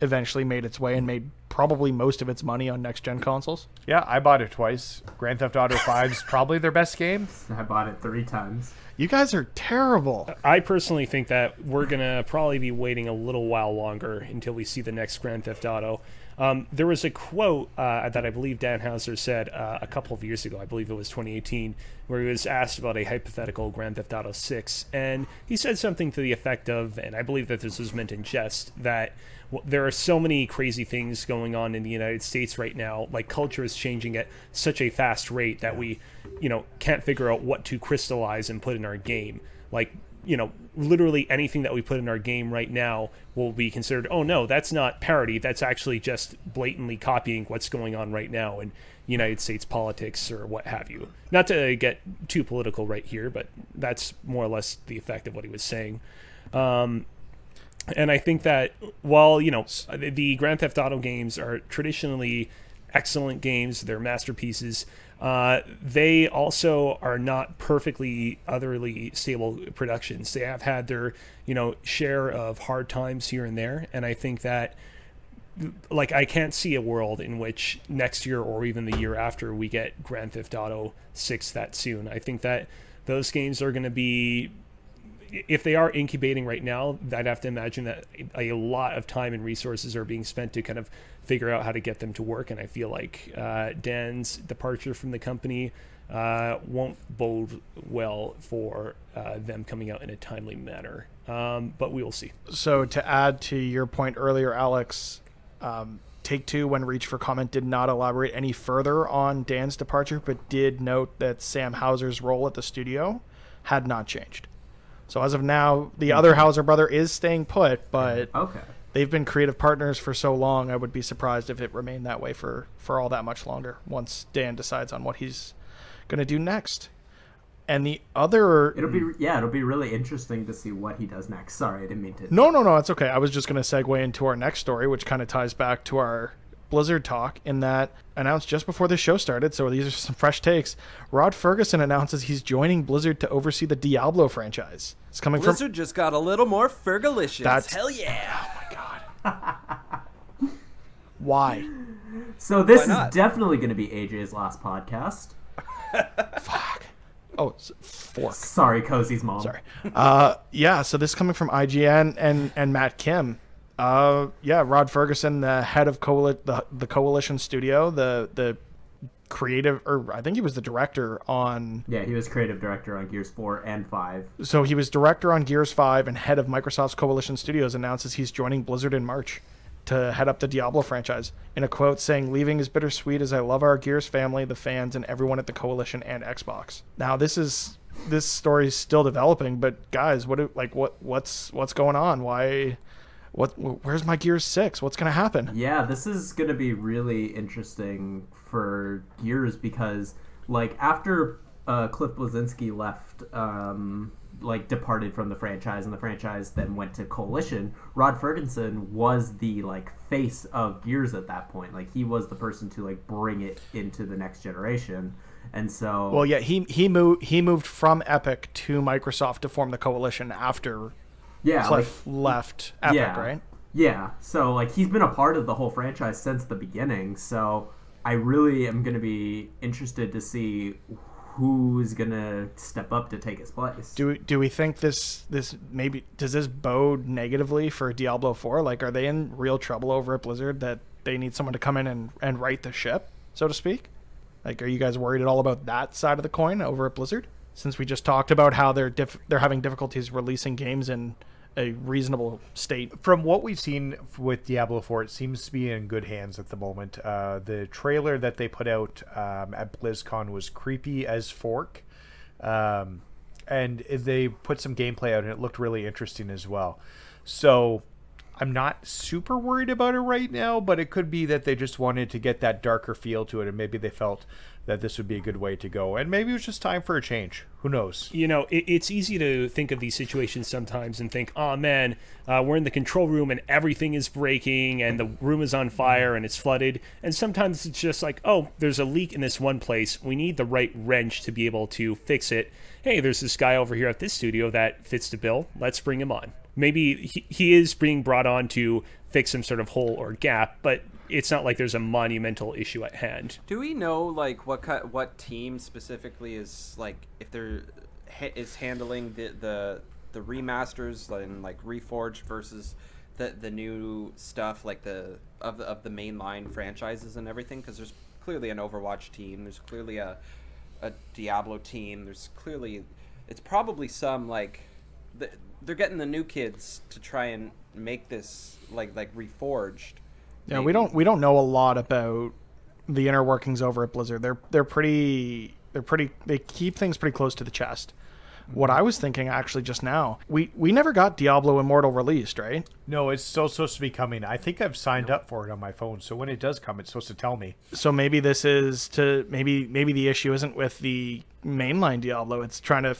eventually made its way and made probably most of its money on next-gen consoles. Yeah, I bought it twice. Grand Theft Auto 5 is probably their best game. I bought it 3 times. You guys are terrible. I personally think that we're going to probably be waiting a little while longer until we see the next Grand Theft Auto. There was a quote that I believe Dan Houser said a couple of years ago, I believe it was 2018, where he was asked about a hypothetical Grand Theft Auto 6, and he said something to the effect of, and I believe that this was meant in jest, that there are so many crazy things going on in the United States right now, like culture is changing at such a fast rate that we, can't figure out what to crystallize and put in our game. Like, literally anything that we put in our game right now will be considered, oh no, that's not parody, that's actually just blatantly copying what's going on right now in United States politics or what have you. Not to get too political right here, but that's more or less the effect of what he was saying. And I think that while, the Grand Theft Auto games are traditionally excellent games, they're masterpieces, they also are not perfectly, utterly stable productions. They have had their, share of hard times here and there. And I think that, like, I can't see a world in which next year or even the year after we get Grand Theft Auto 6 that soon. I think that those games are going to be, if they are incubating right now, I'd have to imagine that a lot of time and resources are being spent to kind of figure out how to get them to work. And I feel like Dan's departure from the company won't bode well for them coming out in a timely manner. But we will see. So to add to your point earlier, Alex, Take-Two, when reached for comment, did not elaborate any further on Dan's departure, but did note that Sam Houser's role at the studio had not changed. So as of now, the other Houser brother is staying put, but they've been creative partners for so long, I would be surprised if it remained that way for all that much longer once Dan decides on what he's going to do next. And the other... It'll be really interesting to see what he does next. Sorry, I didn't mean to... No, it's okay. I was just going to segue into our next story, which kind of ties back to our Blizzard talk, in that, announced just before the show started, so these are some fresh takes, Rod Ferguson announces he's joining Blizzard to oversee the Diablo franchise. It's coming from... Blizzard just got a little more Fergalicious. Hell yeah! Oh my god. Why? So this is definitely going to be AJ's last podcast. Fuck. Oh, fork. Sorry, Cozy's mom. Sorry. Yeah, so this is coming from IGN and Matt Kim. Rod Ferguson, the head of the Coalition Studio, the creative, or I think he was the director on... Yeah, he was creative director on Gears 4 and 5. So he was director on Gears 5 and head of Microsoft's Coalition Studios, announces he's joining Blizzard in March to head up the Diablo franchise. In a quote saying, "Leaving is bittersweet as I love our Gears family, the fans, and everyone at the Coalition and Xbox." Now this story is still developing, but guys, what's going on? Where's my Gears 6? What's gonna happen? Yeah, this is gonna be really interesting for Gears because after Cliff Bleszinski left, departed from the franchise, and the franchise then went to Coalition, Rod Ferguson was the face of Gears at that point. He was the person to bring it into the next generation. And so, well, yeah, he moved from Epic to Microsoft to form the Coalition after Cliff left Epic, right? Yeah. So he's been a part of the whole franchise since the beginning. So I really am going to be interested to see who's gonna step up to take his place. Do we think this maybe, does this bode negatively for Diablo 4? Are they in real trouble over at Blizzard that they need someone to come in and right the ship, so to speak? Are you guys worried at all about that side of the coin over at Blizzard? Since we just talked about how they're having difficulties releasing games in a reasonable state. From what we've seen with Diablo 4, it seems to be in good hands at the moment. The trailer that they put out at BlizzCon was creepy as fork. And they put some gameplay out, and it looked really interesting as well. So I'm not super worried about it right now, but it could be that they just wanted to get that darker feel to it, and maybe they felt that this would be a good way to go. And maybe it was just time for a change. Who knows? It's easy to think of these situations sometimes and think, oh man, we're in the control room and everything is breaking and the room is on fire and it's flooded. And sometimes it's just oh, there's a leak in this one place. We need the right wrench to be able to fix it. Hey, there's this guy over here at this studio that fits the bill. Let's bring him on. Maybe he is being brought on to fix some sort of hole or gap, but it's not like there's a monumental issue at hand. Do we know what team specifically is if they're is handling the remasters and Reforged versus the new stuff of the mainline franchises and everything? Because there's clearly an Overwatch team, there's clearly a Diablo team, there's clearly, it's probably some they're getting the new kids to try and make this Reforged. Yeah, maybe. we don't know a lot about the inner workings over at Blizzard. They keep things pretty close to the chest. What I was thinking actually just now, we never got Diablo Immortal released, right? No, it's still supposed to be coming. I think I've signed up for it on my phone, so when it does come, it's supposed to tell me. So maybe this is maybe the issue isn't with the mainline Diablo. It's trying to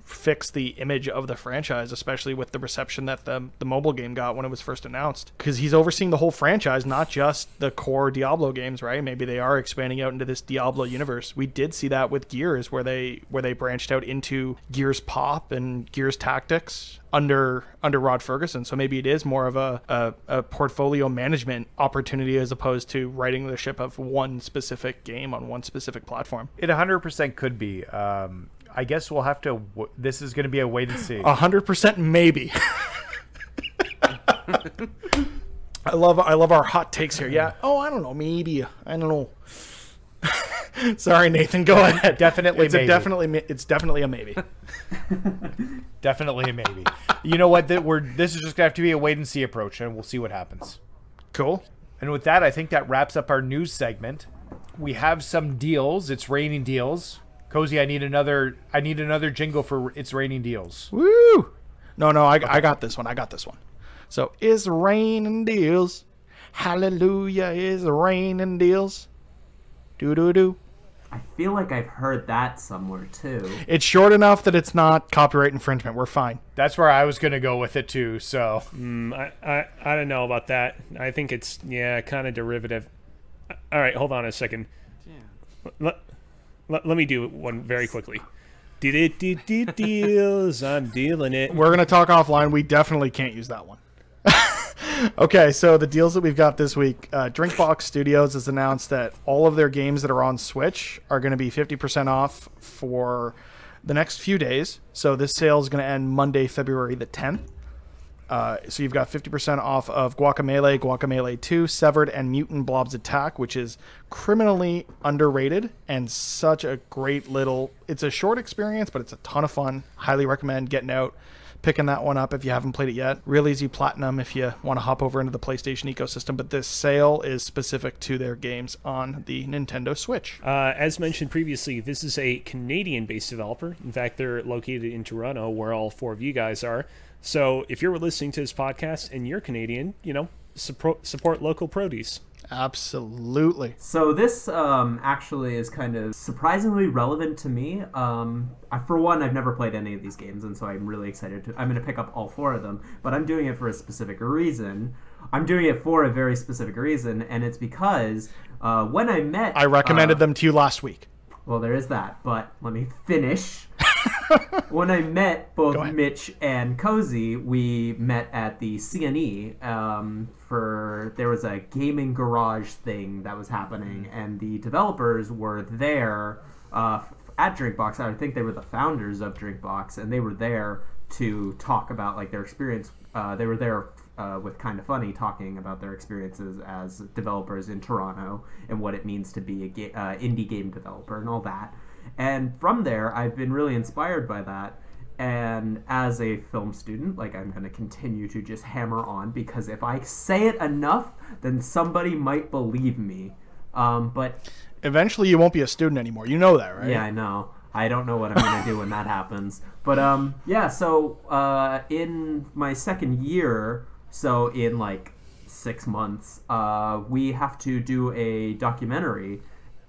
fix the image of the franchise, especially with the reception that the mobile game got when it was first announced, because he's overseeing the whole franchise, not just the core Diablo games, right? Maybe they are expanding out into this Diablo universe. We did see that with Gears, where they branched out into Gears Pop and Gears Tactics under Rod Ferguson. So maybe it is more of a portfolio management opportunity as opposed to righting the ship of one specific game on one specific platform. It 100% could be. I guess we'll have to. This is going to be a wait and see. 100% maybe. I love our hot takes here. Yeah. Oh, I don't know. Maybe. I don't know. Sorry, Nathan. Go ahead. Definitely. It's definitely a maybe. Definitely a maybe. You know what? This is just gonna have to be a wait and see approach, and we'll see what happens. Cool. And with that, I think that wraps up our news segment. We have some deals. It's raining deals. Cozy, I need another jingle for It's Raining Deals. Woo! No, I got this one. So, it's raining deals. Hallelujah, it's raining deals. Do-do-do. I feel like I've heard that somewhere too. It's short enough that it's not copyright infringement. We're fine. That's where I was going to go with it too. So I don't know about that. I think it's kind of derivative. All right, hold on a second. Yeah. Let me do one very quickly. Deals, I'm dealing it. We're going to talk offline. We definitely can't use that one. Okay, so the deals that we've got this week, Drinkbox Studios has announced that all of their games that are on Switch are going to be 50% off for the next few days. So this sale is going to end Monday, February the 10th. So you've got 50% off of Guacamelee, Guacamelee 2, Severed, and Mutant Blobs Attack, which is criminally underrated and such a great little... It's a short experience, but it's a ton of fun. Highly recommend getting out, picking that one up if you haven't played it yet. Real easy platinum if you want to hop over into the PlayStation ecosystem, but this sale is specific to their games on the Nintendo Switch. As mentioned previously, this is a Canadian-based developer. In fact, they're located in Toronto, where all four of you guys are. So if you're listening to this podcast and you're Canadian, support local produce. Absolutely. So this actually is kind of surprisingly relevant to me. For one, I've never played any of these games, and so I'm really excited I'm going to pick up all four of them, but I'm doing it for a specific reason. I'm doing it for a very specific reason, and it's because when I met... I recommended them to you last week. Well, there is that, but let me finish. When I met both Mitch and Cozy, we met at the CNE there was a gaming garage thing that was happening, and the developers were there at Drinkbox. I think they were the founders of Drinkbox, and they were there to talk about like their experience. They were there with Kind of Funny, talking about their experiences as developers in Toronto and what it means to be a indie game developer and all that. And from there, I've been really inspired by that. And as a film student, like, I'm going to continue to just hammer on, because if I say it enough, then somebody might believe me. But eventually you won't be a student anymore. You know that, right? Yeah, I know. I don't know what I'm going to do when that happens. But so in my second year, so in like 6 months, we have to do a documentary.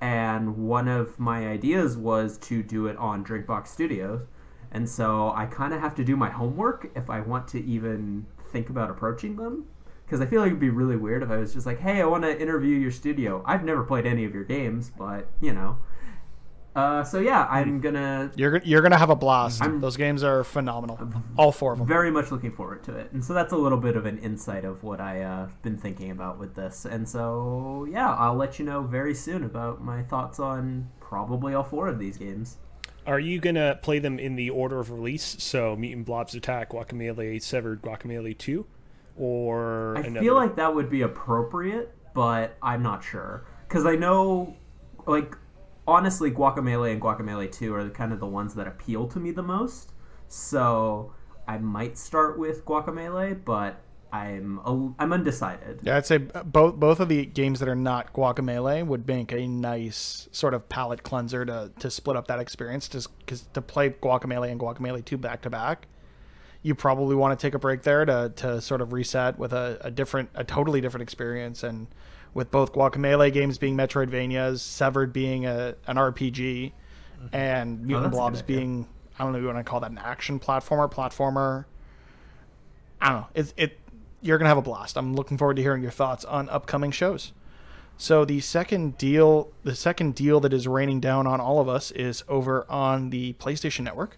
And one of my ideas was to do it on Drinkbox Studios. And so I kind of have to do my homework if I want to even think about approaching them. Because I feel like it'd be really weird if I was just like, hey, I want to interview your studio. I've never played any of your games, but, So yeah, I'm going to... You're going to have a blast. Those games are phenomenal. All four of them. Very much looking forward to it. And so that's a little bit of an insight of what I've been thinking about with this. And so, yeah, I'll let you know very soon about my thoughts on probably all four of these games. Are you going to play them in the order of release? So Mutant Blobs Attack, Guacamelee, Severed, Guacamelee 2? Or I feel like that would be appropriate, but I'm not sure. Because I know, like, honestly, Guacamelee and Guacamelee 2 are kind of the ones that appeal to me the most. So I might start with Guacamelee, but I'm undecided. Yeah, I'd say both of the games that are not Guacamelee would make a nice sort of palate cleanser to split up that experience. Just because to play Guacamelee and Guacamelee 2 back to back, you probably want to take a break there to sort of reset with a totally different experience. And with both Guacamelee games being Metroidvanias, Severed being an RPG, and Mutant Blobs being, I don't know if you want to call that an action platformer. I don't know. You're going to have a blast. I'm looking forward to hearing your thoughts on upcoming shows. So the second deal that is raining down on all of us is over on the PlayStation Network,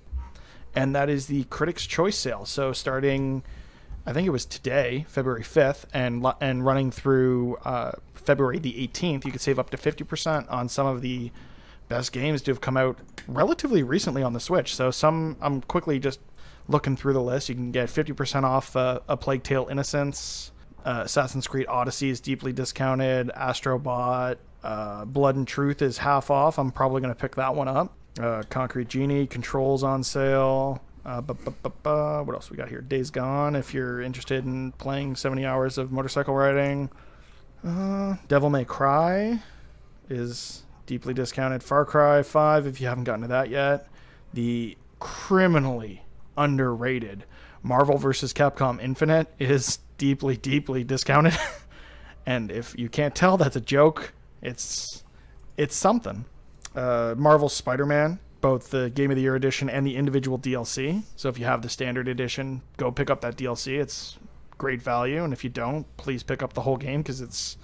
and that is the Critics' Choice sale. So starting, I think it was today, February 5th, and running through February the 18th, you could save up to 50% on some of the best games to have come out relatively recently on the Switch. So I'm quickly just looking through the list. You can get 50% off A Plague Tale: Innocence, Assassin's Creed Odyssey is deeply discounted, Astrobot, Blood and Truth is half off. I'm probably going to pick that one up. Concrete Genie, Control's on sale. What else we got here? Days Gone, if you're interested in playing 70 hours of motorcycle riding. Devil May Cry is deeply discounted. Far Cry 5, if you haven't gotten to that yet. The criminally underrated Marvel vs. Capcom Infinite is deeply, deeply discounted. And if you can't tell that's a joke, it's something. Marvel Spider-Man, both the Game of the Year edition and the individual DLC. So if you have the standard edition, go pick up that DLC. It's great value, and if you don't, please pick up the whole game because it's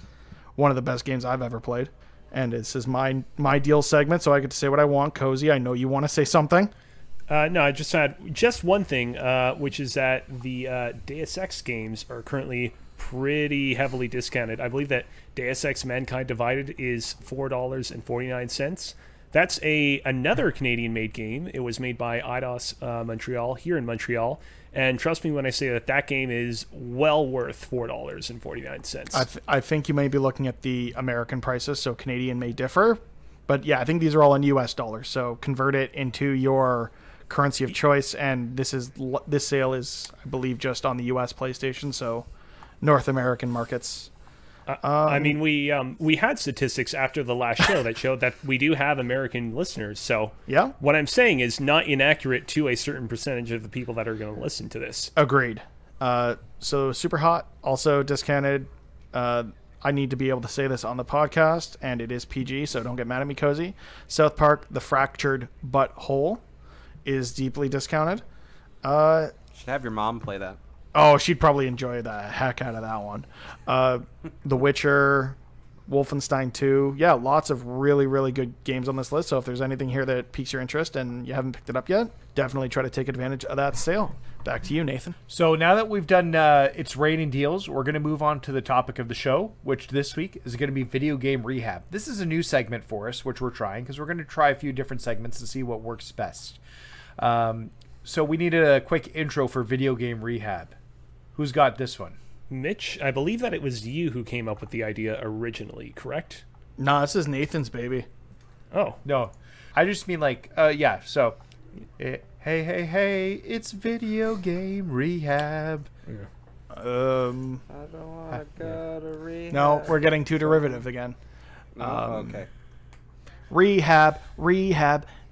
one of the best games I've ever played. And this is my deal segment, so I get to say what I want. Cozy, I know you want to say something. No, I just had just one thing, which is that the Deus Ex games are currently pretty heavily discounted. I believe that Deus Ex Mankind Divided is $4.49. That's another Canadian-made game. It was made by Eidos Montreal here in Montreal, and trust me when I say that game is well worth $4.49. I think you may be looking at the American prices, so Canadian may differ, but yeah, I think these are all in U.S. dollars. So convert it into your currency of choice, and this sale is, I believe, just on the U.S. PlayStation, so North American markets. I mean, we had statistics after the last show that showed that we do have American listeners. So yeah, what I'm saying is not inaccurate to a certain percentage of the people that are going to listen to this. Agreed. So Super Hot, also discounted. I need to be able to say this on the podcast, and it is PG, so don't get mad at me, Cozy. South Park, The Fractured But Whole is deeply discounted. Should have your mom play that. Oh, she'd probably enjoy the heck out of that one. The Witcher, Wolfenstein 2. Yeah, lots of really, really good games on this list. So if there's anything here that piques your interest and you haven't picked it up yet, definitely try to take advantage of that sale. Back to you, Nathan. So now that we've done It's Raining Deals, we're going to move on to the topic of the show, which this week is going to be Video Game Rehab. This is a new segment for us, which we're trying, because we're going to try a few different segments to see what works best. So we needed a quick intro for Video Game Rehab. Who's got this one? Mitch, I believe that it was you who came up with the idea originally, correct? Nah, this is Nathan's baby. Oh. No. I just mean yeah, so... Hey, it's Video Game Rehab. Yeah. I don't want to go to rehab. No, we're getting too derivative again. Okay. Rehab,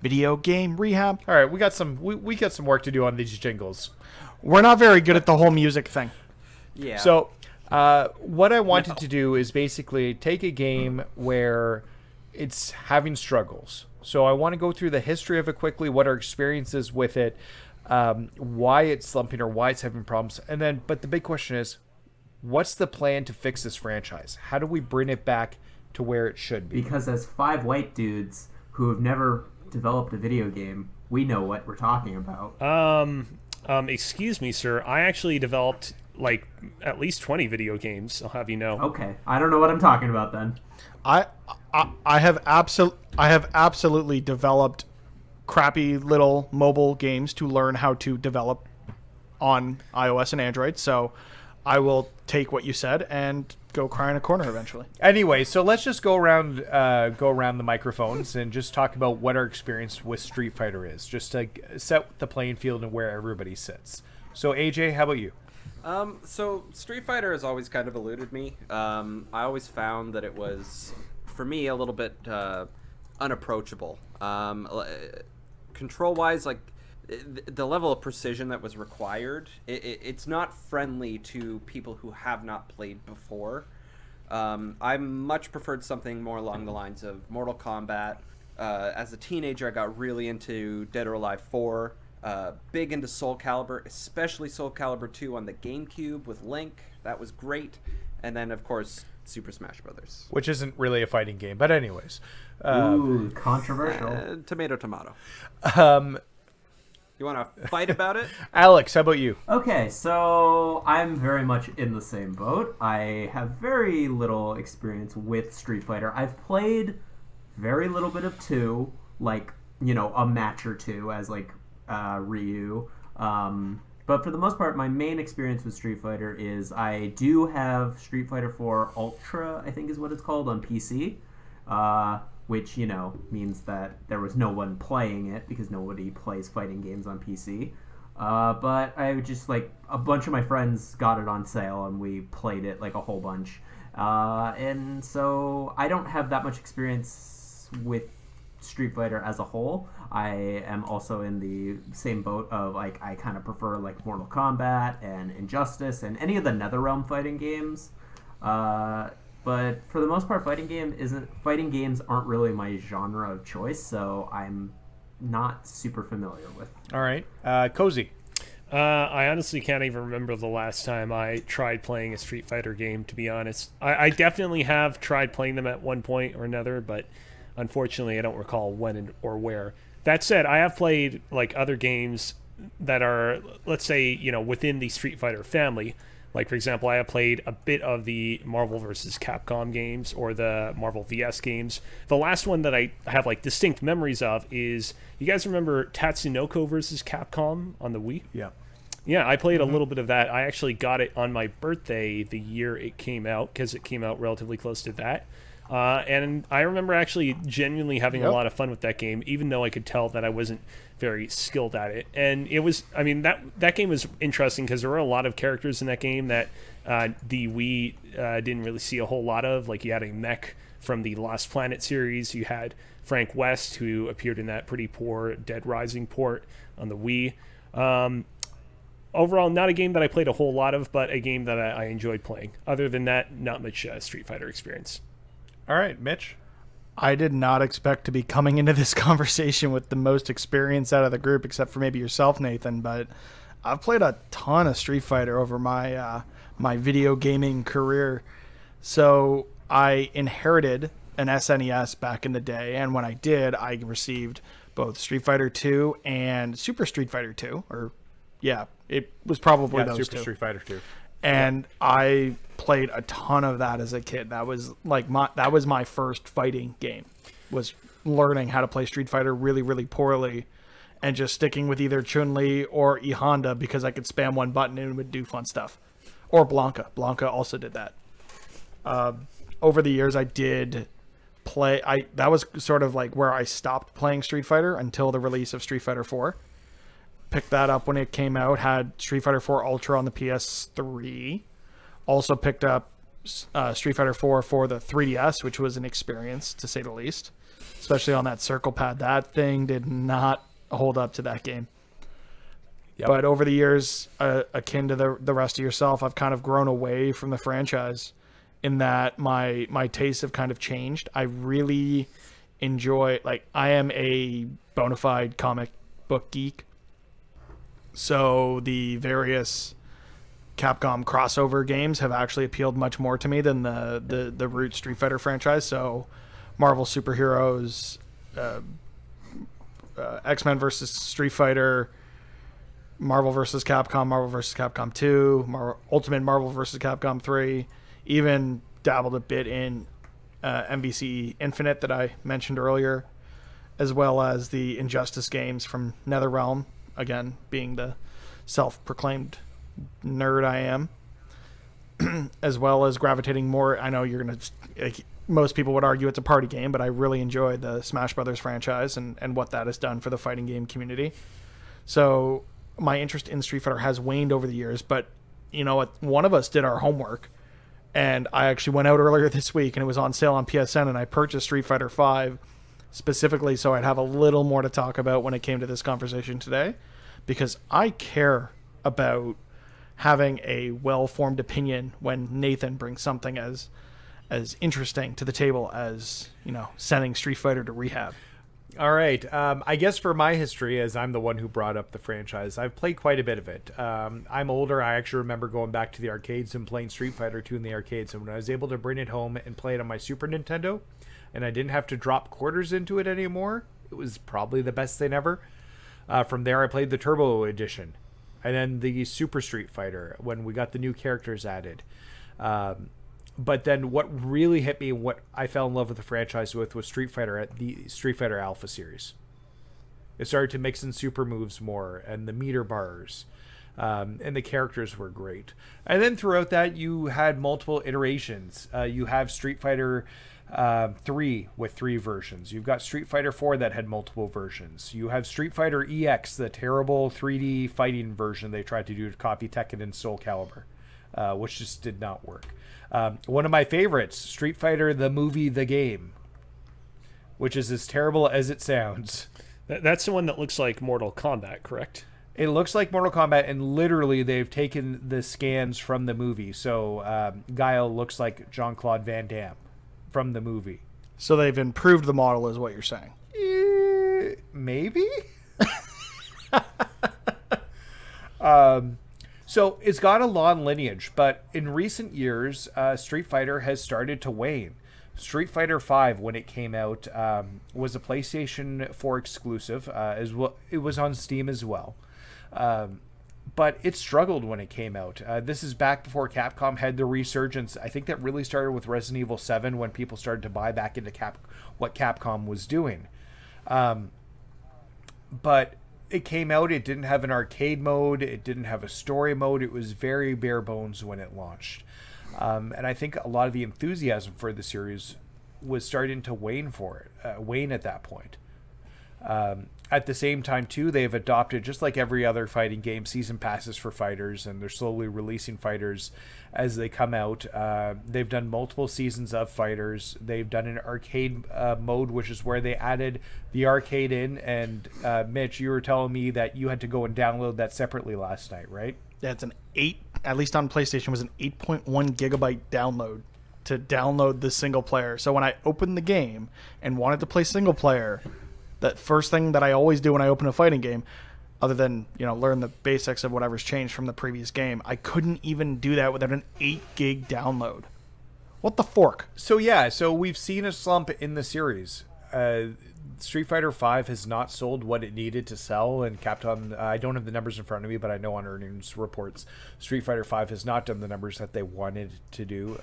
Video Game Rehab. All right, we got some work to do on these jingles. We're not very good at the whole music thing. Yeah. So, what I wanted to do is basically take a game where it's having struggles. So I want to go through the history of it quickly, what our experience is with it, why it's slumping or why it's having problems, and then. But the big question is, what's the plan to fix this franchise? How do we bring it back to where it should be? Because as 5 white dudes who have never developed a video game, we know what we're talking about. Excuse me, sir. I actually developed at least 20 video games. I'll have you know. Okay, I don't know what I'm talking about then. I have absolutely developed crappy little mobile games to learn how to develop on iOS and Android. So I will take what you said and go cry in a corner eventually. Anyway, so let's just go around the microphones and just talk about what our experience with Street Fighter is, just to set the playing field and where everybody sits. So AJ, how about you? So Street Fighter has always kind of eluded me. I always found that it was, for me, a little bit unapproachable. Control-wise, the level of precision that was required, it's not friendly to people who have not played before. I much preferred something more along the lines of Mortal Kombat. As a teenager, I got really into Dead or Alive 4. Big into Soul Calibur, especially Soul Calibur 2 on the GameCube with Link. That was great. And then, of course, Super Smash Brothers. Which isn't really a fighting game, but anyways. Ooh, controversial. Tomato. You want to fight about it? Alex, how about you? Okay, so I'm very much in the same boat. I have very little experience with Street Fighter. I've played very little bit of 2, a match or 2 as Ryu. But for the most part, my main experience with Street Fighter is I do have Street Fighter 4 Ultra, I think is what it's called, on PC. Which, means that there was no one playing it because nobody plays fighting games on PC. But I would just, a bunch of my friends got it on sale and we played it, a whole bunch. And so I don't have that much experience with Street Fighter as a whole. I am also in the same boat of, I kind of prefer, Mortal Kombat and Injustice and any of the NetherRealm fighting games. but for the most part, fighting games aren't really my genre of choice, so I'm not super familiar with. All right. Cozy. I honestly can't even remember the last time I tried playing a Street Fighter game, to be honest. I definitely have tried playing them at one point or another, but unfortunately I don't recall when or where. That said, I have played like other games that are, let's say, within the Street Fighter family. Like, for example, I have played a bit of the Marvel vs. Capcom games or the Marvel vs. games. The last one that I have like distinct memories of is, you guys remember Tatsunoko vs. Capcom on the Wii? Yeah. Yeah, I played a little bit of that. I actually got it on my birthday the year it came out, because it came out relatively close to that. And I remember actually genuinely having a lot of fun with that game, even though I could tell that I wasn't very skilled at it. And it was, I mean, that game was interesting because there were a lot of characters in that game that the Wii didn't really see a whole lot of. Like, you had a mech from the Lost Planet series. You had Frank West, who appeared in that pretty poor Dead Rising port on the Wii. Overall, not a game that I played a whole lot of, but a game that I enjoyed playing. Other than that, not much Street Fighter experience. All right, Mitch. I did not expect to be coming into this conversation with the most experience out of the group, except for maybe yourself, Nathan. But I've played a ton of Street Fighter over my my video gaming career. So I inherited an SNES back in the day, and when I did, I received both Street Fighter II and Super Street Fighter II. Or, yeah, it was probably those Super two. Street Fighter 2. And I played a ton of that as a kid. That was like my first fighting game, was learning how to play Street Fighter really, really poorly, and just sticking with either Chun-Li or E Honda because I could spam one button and it would do fun stuff. Or Blanca. Blanca also did that. Over the years, I did play. That was sort of like where I stopped playing Street Fighter until the release of Street Fighter 4. Picked that up when it came out, had Street Fighter 4 Ultra on the PS3. Also picked up Street Fighter 4 for the 3DS, which was an experience, to say the least. Especially on that circle pad. That thing did not hold up to that game. Yep. But over the years, akin to the rest of yourself, I've kind of grown away from the franchise in that my tastes have kind of changed. I really enjoy, like, I am a bona fide comic book geek. So the various Capcom crossover games have actually appealed much more to me than the root Street Fighter franchise. So Marvel Superheroes, X-Men versus Street Fighter, Marvel versus Capcom 2, Ultimate Marvel versus Capcom 3, even dabbled a bit in MVC Infinite that I mentioned earlier, as well as the Injustice games from NetherRealm. Again, being the self-proclaimed nerd I am, as well as gravitating more. I know you're going to, like, most people would argue it's a party game, but I really enjoy the Smash Brothers franchise and what that has done for the fighting game community. So my interest in Street Fighter has waned over the years, but you know what? One of us did our homework, and I actually went out earlier this week, and it was on sale on PSN, and I purchased Street Fighter V specifically so I'd have a little more to talk about when it came to this conversation today, because I care about having a well-formed opinion when Nathan brings something as interesting to the table as, sending Street Fighter to rehab. All right. I guess for my history, as I'm the one who brought up the franchise, I've played quite a bit of it. I'm older. I actually remember going back to the arcades and playing Street Fighter 2 in the arcades. And when I was able to bring it home and play it on my Super Nintendo, and I didn't have to drop quarters into it anymore, it was probably the best thing ever. From there, I played the Turbo Edition, and then the Super Street Fighter when we got the new characters added. But then what really hit me, what I fell in love with the franchise with, was Street Fighter at the Street Fighter Alpha series. It started to mix in super moves more, and the meter bars, and the characters were great. And then throughout that, you had multiple iterations. You have Street Fighter 3 with 3 versions. You've got Street Fighter 4 that had multiple versions. You have Street Fighter EX, the terrible 3D fighting version they tried to do to copy Tekken and Soul Calibur, which just did not work. One of my favorites, Street Fighter the movie, the game, which is as terrible as it sounds. That's the one that looks like Mortal Kombat, correct? It looks like Mortal Kombat, and literally they've taken the scans from the movie. So Guile looks like Jean-Claude Van Damme from the movie. So they've improved the model, is what you're saying? Maybe? So it's got a long lineage, but in recent years, Street Fighter has started to wane. Street Fighter V, when it came out, was a PlayStation 4 exclusive. As well, it was on Steam as well. But it struggled when it came out. This is back before Capcom had the resurgence. I think that really started with Resident Evil 7 when people started to buy back into what Capcom was doing. But it came out, it didn't have an arcade mode, it didn't have a story mode, it was very bare bones when it launched. And I think a lot of the enthusiasm for the series was starting to wane at that point. At the same time, too, they've adopted, just like every other fighting game, season passes for fighters, and they're slowly releasing fighters as they come out. They've done multiple seasons of fighters. They've done an arcade mode, which is where they added the arcade in. And Mitch, you were telling me that you had to go and download that separately last night, right? Yeah, it's at least on PlayStation, was an 8.1 gigabyte download to download the single player. So when I opened the game and wanted to play single player, that first thing that I always do when I open a fighting game, other than, learn the basics of whatever's changed from the previous game, I couldn't even do that without an 8 gig download. What the fork? So we've seen a slump in the series. Street Fighter V has not sold what it needed to sell, and Capcom, I don't have the numbers in front of me, but I know on earnings reports, Street Fighter V has not done the numbers that they wanted to do.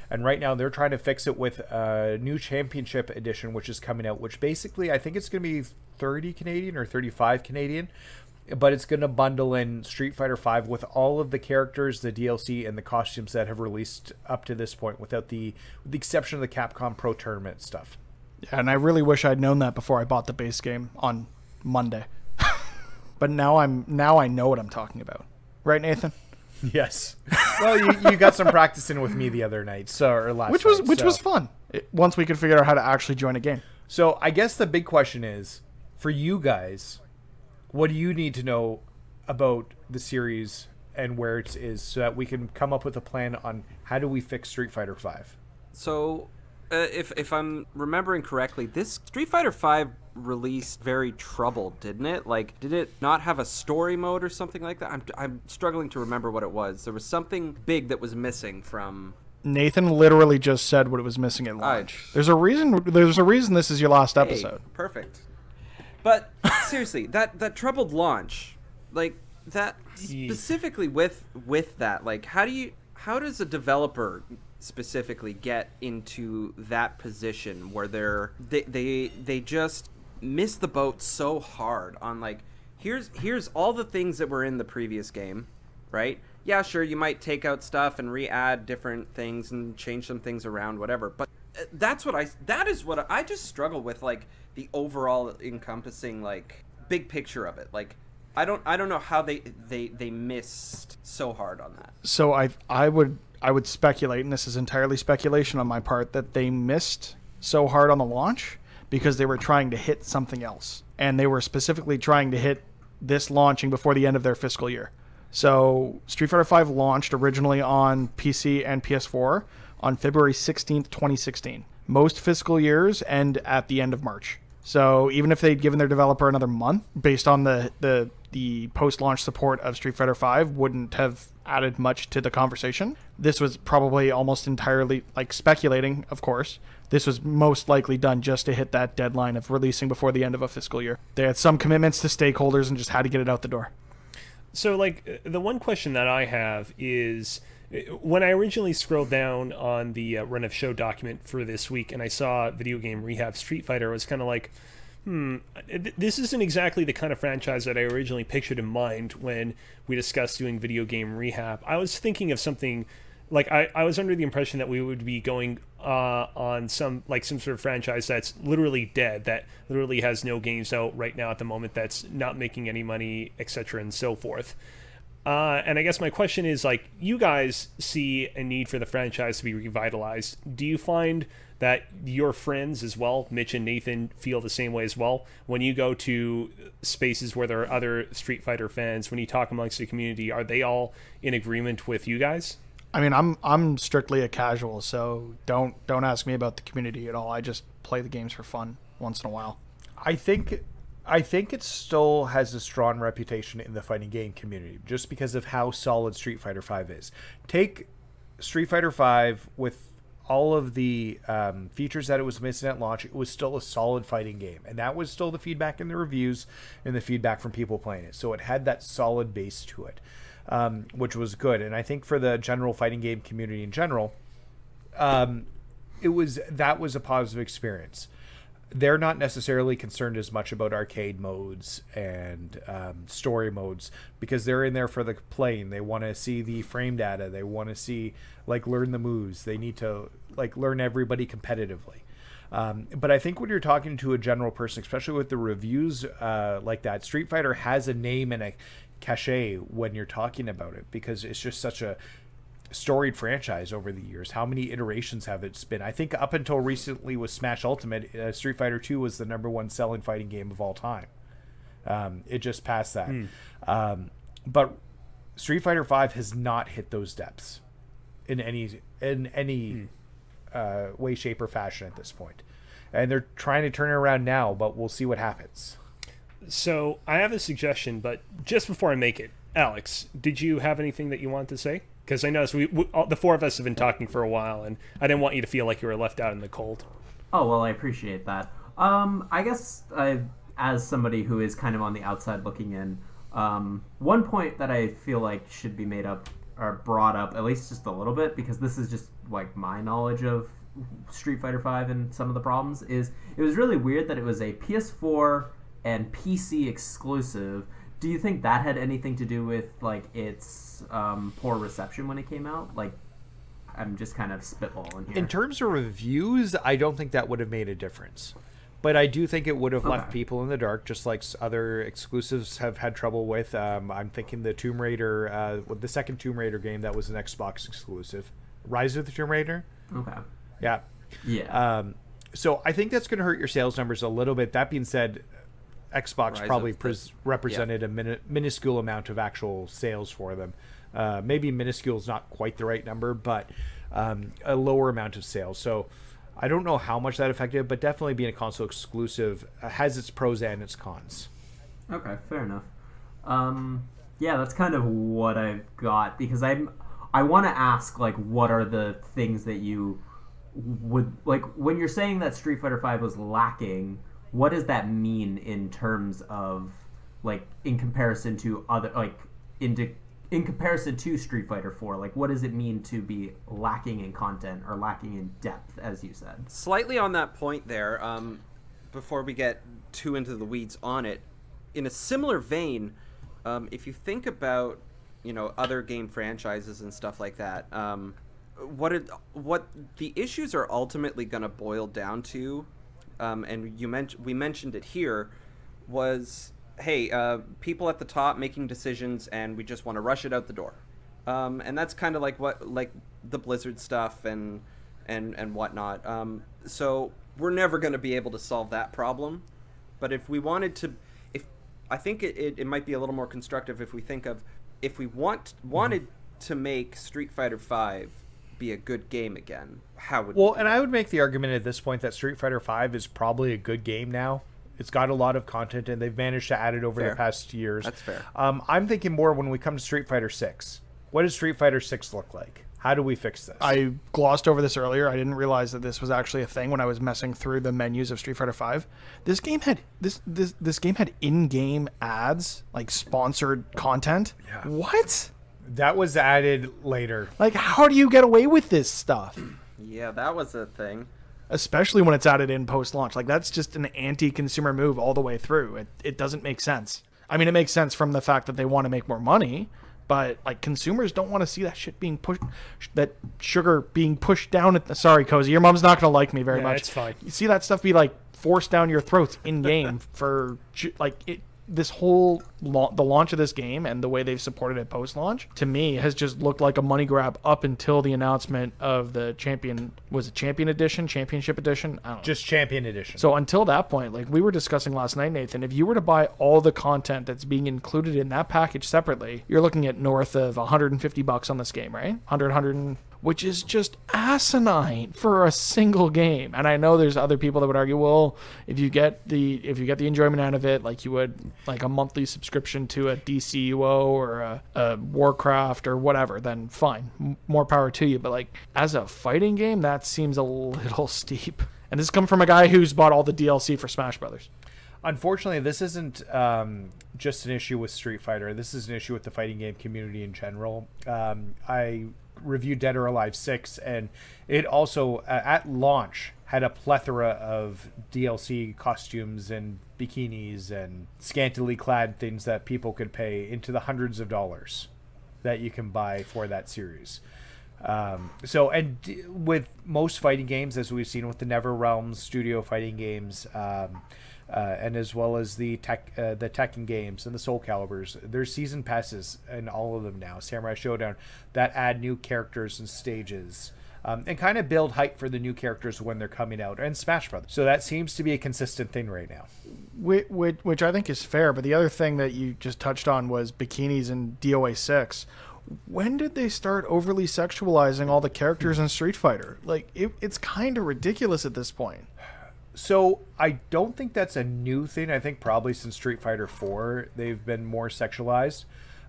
And right now they're trying to fix it with a new Championship Edition, which is coming out, which basically I think it's going to be 30 Canadian or 35 Canadian, but it's going to bundle in Street Fighter V with all of the characters, the DLC, and the costumes that have released up to this point, with the exception of the Capcom Pro Tournament stuff. Yeah, and I really wish I'd known that before I bought the base game on Monday. But now I know what I'm talking about. Right, Nathan? Yes. Well, you got some practicing with me the other night, which was fun. Once we could figure out how to actually join a game. So I guess the big question is, for you guys, what do you need to know about the series and where it is, so that we can come up with a plan on how do we fix Street Fighter V? So, if I'm remembering correctly, this Street Fighter V released very troubled, didn't it? Like, did it not have a story mode or something like that? I'm struggling to remember what it was. There was something big that was missing from... Nathan literally just said what it was missing at launch. There's a reason this is your last episode. Perfect. But seriously, that troubled launch, like that specifically with that, like how does a developer specifically get into that position where they just miss the boat so hard on, like, here's all the things that were in the previous game, right? Yeah, sure, you might take out stuff and re-add different things and change some things around, whatever, but that is what I just struggle with, like the overall encompassing, like, big picture of it. Like, I don't know how they missed so hard on that. So I would speculate, and this is entirely speculation on my part, that they missed so hard on the launch because they were trying to hit something else. And they were specifically trying to hit this launching before the end of their fiscal year. So Street Fighter V launched originally on PC and PS4 on February 16th, 2016. Most fiscal years end at the end of March. So even if they'd given their developer another month, based on the post-launch support of Street Fighter V, wouldn't have added much to the conversation. This was probably almost entirely, like, speculating, of course. This was most likely done just to hit that deadline of releasing before the end of a fiscal year. They had some commitments to stakeholders and just had to get it out the door. So, like, the one question that I have is, when I originally scrolled down on the Run of Show document for this week and I saw Video Game Rehab Street Fighter, I was kind of like, this isn't exactly the kind of franchise that I originally pictured in mind when we discussed doing Video Game Rehab. I was thinking of something, like, I was under the impression that we would be going on some sort of franchise that's literally dead, that literally has no games out right now at the moment, that's not making any money, etc. and so forth. And I guess my question is, like, you guys see a need for the franchise to be revitalized. Do you find that your friends as well, Mitch and Nathan, feel the same way as well? When you go to spaces where there are other Street Fighter fans, when you talk amongst the community, are they all in agreement with you guys? I mean, I'm strictly a casual, so don't ask me about the community at all. I just play the games for fun once in a while. I think it still has a strong reputation in the fighting game community just because of how solid Street Fighter V is. Take Street Fighter V with all of the features that it was missing at launch, it was still a solid fighting game. And that was still the feedback in the reviews and the feedback from people playing it. So it had that solid base to it, which was good. And I think for the general fighting game community in general, that was a positive experience. They're not necessarily concerned as much about arcade modes and story modes because they're in there for the playing. They want to see the frame data. They want to see, like, learn the moves. They need to, like, learn everybody competitively. But I think when you're talking to a general person, especially with the reviews like that, Street Fighter has a name and a cachet when you're talking about it because it's just such a storied franchise over the years. How many iterations have it been? I think up until recently with Smash Ultimate, Street Fighter II was the #1 selling fighting game of all time. It just passed that. But Street Fighter V has not hit those depths in any way, shape, or fashion at this point. And they're trying to turn it around now, but we'll see what happens. So I have a suggestion, but just before I make it, Alex, did you have anything that you wanted to say? Because I noticed the four of us have been talking for a while, and I didn't want you to feel like you were left out in the cold. Oh, well, I appreciate that. I guess as somebody who is kind of on the outside looking in, one point that I feel like should be made up or brought up, at least just a little bit, because this is just like my knowledge of Street Fighter V and some of the problems, is it was really weird that it was a PS4 and PC exclusive. Do you think that had anything to do with, like, its poor reception when it came out? Like, I'm just kind of spitballing here. In terms of reviews, I don't think that would have made a difference. But I do think it would have left people in the dark, just like other exclusives have had trouble with. I'm thinking the Tomb Raider, the second Tomb Raider game that was an Xbox exclusive. Rise of the Tomb Raider? Okay. Yeah. Yeah. So I think that's going to hurt your sales numbers a little bit. That being said, Xbox Rise probably of the- represented a minuscule amount of actual sales for them. Maybe minuscule is not quite the right number, but a lower amount of sales. So I don't know how much that affected, but definitely being a console exclusive has its pros and its cons. Okay, fair enough. Yeah, that's kind of what I've got, because I want to ask, like, what are the things that you would, like, when you're saying that Street Fighter V was lacking, what does that mean in terms of, like, in comparison to other, like, in comparison to Street Fighter 4, like, what does it mean to be lacking in content or lacking in depth, as you said? Slightly on that point there, before we get too into the weeds on it, in a similar vein, if you think about, you know, other game franchises and stuff like that, what the issues are ultimately going to boil down to, and we mentioned it here, was, hey, people at the top making decisions, and we just want to rush it out the door, and that's kind of like the Blizzard stuff and whatnot. So we're never going to be able to solve that problem, but if we wanted to, I think it might be a little more constructive if we think of, if we wanted to make Street Fighter V be a good game again, how would and I would make the argument at this point that Street Fighter V is probably a good game now. It's got a lot of content, and they've managed to add it over the past years. That's fair. I'm thinking more when we come to Street Fighter 6. What does Street Fighter 6 look like? How do we fix this? I glossed over this earlier. I didn't realize that this was actually a thing when I was messing through the menus of Street Fighter V. This game had this game had in-game ads, like sponsored content. Yeah. What? That was added later. Like, how do you get away with this stuff? Yeah, that was a thing. Especially when it's added in post-launch. Like, that's just an anti-consumer move all the way through. It doesn't make sense. I mean, it makes sense from the fact that they want to make more money, but, like, consumers don't want to see that shit being pushed, that sugar being pushed down at the... Sorry, Cozy, your mom's not going to like me very much. It's fine. You see that stuff be, like, forced down your throats in-game for, like, this whole the launch of this game and the way they've supported it post-launch, to me, has just looked like a money grab up until the announcement of the Champion Edition, Championship Edition? I don't know. Just Champion Edition. So until that point, like we were discussing last night, Nathan, if you were to buy all the content that's being included in that package separately, you're looking at north of $150 on this game, right? 100, which is just asinine for a single game. And I know there's other people that would argue, well, if you get the enjoyment out of it, like you would like a monthly subscription to a DCUO or a Warcraft or whatever, then fine, more power to you. But like as a fighting game, that seems a little steep. And this comes from a guy who's bought all the DLC for Smash Brothers. Unfortunately, this isn't just an issue with Street Fighter. This is an issue with the fighting game community in general. I reviewed Dead or Alive 6, and it also, at launch, had a plethora of DLC costumes and bikinis and scantily clad things that people could pay into the hundreds of dollars that you can buy for that series. With most fighting games, as we've seen with the NetherRealm Studio fighting games, and as well as the Tekken games and the Soul Calibers, there's season passes in all of them now, Samurai Showdown, that add new characters and stages, and kind of build hype for the new characters when they're coming out, and Smash Brothers. So that seems to be a consistent thing right now. Which I think is fair, but the other thing that you just touched on was bikinis in DOA 6. When did they start overly sexualizing all the characters in Street Fighter? Like, it's kind of ridiculous at this point. So I don't think that's a new thing. I think probably since Street Fighter 4, they've been more sexualized.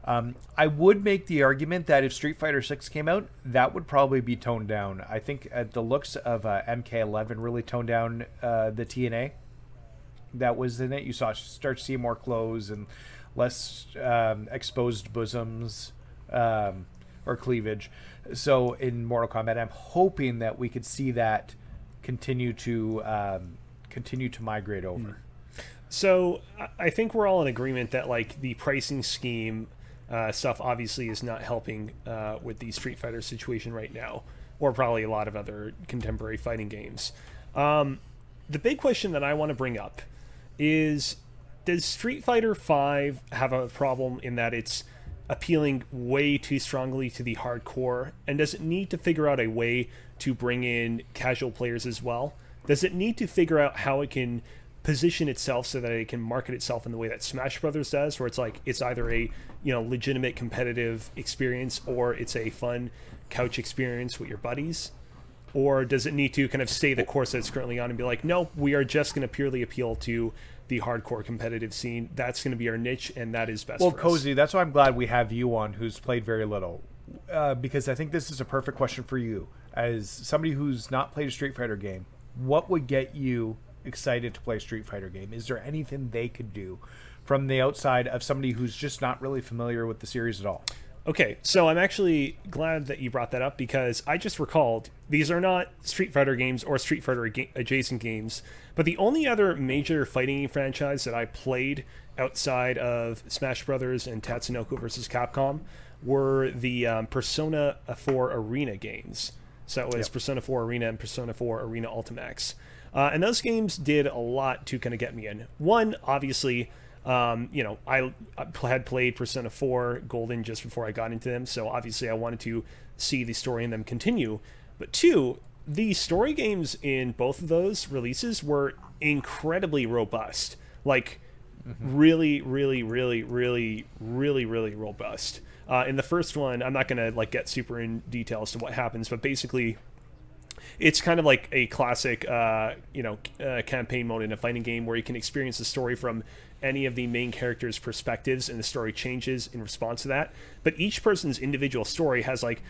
I would make the argument that if Street Fighter 6 came out, that would probably be toned down. I think the looks of MK11 really toned down the TNA that was in it. You start to see more clothes and less exposed bosoms or cleavage. So in Mortal Kombat, I'm hoping that we could see that continue to migrate over. So I think we're all in agreement that like the pricing scheme stuff obviously is not helping with the Street Fighter situation right now, or probably a lot of other contemporary fighting games. The big question that I want to bring up is, does Street Fighter V have a problem in that it's appealing way too strongly to the hardcore, and does it need to figure out a way to bring in casual players as well? Does it need to figure out how it can position itself so that it can market itself in the way that Smash Brothers does, where it's like it's either a legitimate competitive experience or it's a fun couch experience with your buddies? Or does it need to kind of stay the course that it's currently on and be like, no, we are just going to purely appeal to the hardcore competitive scene. That's going to be our niche, and that is best for us. Well, Cozy, that's why I'm glad we have you on, who's played very little, because I think this is a perfect question for you. As somebody who's not played a Street Fighter game, what would get you excited to play a Street Fighter game? Is there anything they could do from the outside of somebody who's just not really familiar with the series at all? Okay, so I'm actually glad that you brought that up, because I just recalled these are not Street Fighter games or Street Fighter adjacent games, but the only other major fighting game franchise that I played outside of Smash Brothers and Tatsunoko vs. Capcom were the Persona 4 Arena games. So it was Persona 4 Arena and Persona 4 Arena Ultimax. And those games did a lot to kind of get me in. One, obviously, I had played Persona 4 Golden just before I got into them, so obviously I wanted to see the story in them continue. But two, the story games in both of those releases were incredibly robust. Like, really, really, really, really, really, really robust. In the first one, I'm not going to get super in detail as to what happens, but basically it's kind of like a classic campaign mode in a fighting game where you can experience the story from any of the main characters' perspectives, and the story changes in response to that. But each person's individual story has like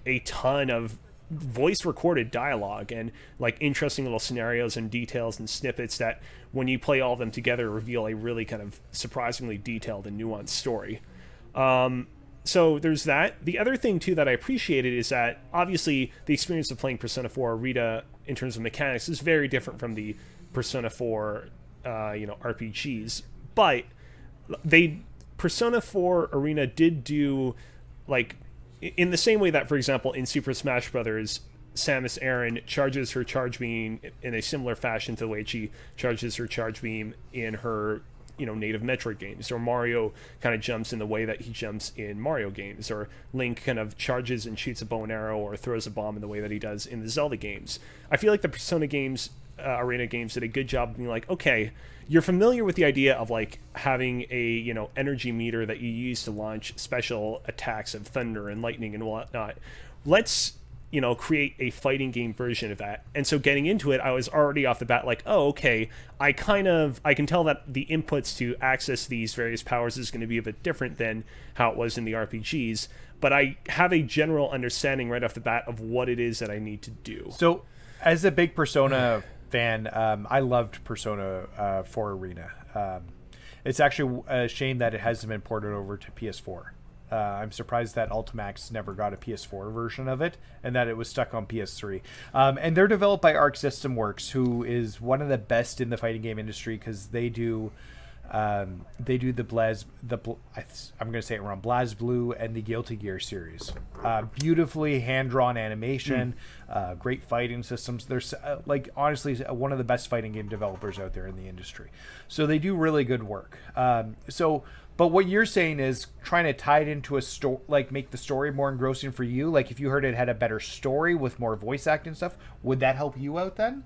a ton of voice recorded dialogue and interesting little scenarios and details and snippets that when you play all of them together reveal a really kind of surprisingly detailed and nuanced story. So there's that. The other thing too that I appreciated is that obviously the experience of playing Persona 4 Arena in terms of mechanics is very different from the Persona 4 RPGs, but Persona 4 Arena did do in the same way that, for example, in Super Smash Brothers, Samus Aran charges her charge beam in a similar fashion to the way she charges her charge beam in her native Metroid games, or Mario kind of jumps in the way that he jumps in Mario games, or Link kind of charges and shoots a bow and arrow or throws a bomb in the way that he does in the Zelda games. I feel like the Persona games, Arena games, did a good job of being like, okay, you're familiar with the idea of like having a energy meter that you use to launch special attacks of thunder and lightning and whatnot. Let's create a fighting game version of that. And so getting into it, I was already off the bat like, oh, okay, I can tell that the inputs to access these various powers is going to be a bit different than how it was in the RPGs, but I have a general understanding right off the bat of what it is that I need to do. So, as a big Persona fan, I loved Persona 4 Arena. It's actually a shame that it hasn't been ported over to PS4. I'm surprised that Ultimax never got a PS4 version of it, and that it was stuck on PS3. And they're developed by Arc System Works, who is one of the best in the fighting game industry, because they do I'm going to say it wrong, BlazBlue and the Guilty Gear series. Beautifully hand-drawn animation, great fighting systems. There's honestly one of the best fighting game developers out there in the industry. So they do really good work. But what you're saying is trying to tie it into a story, like make the story more engrossing for you. Like if you heard it had a better story with more voice acting stuff, would that help you out then?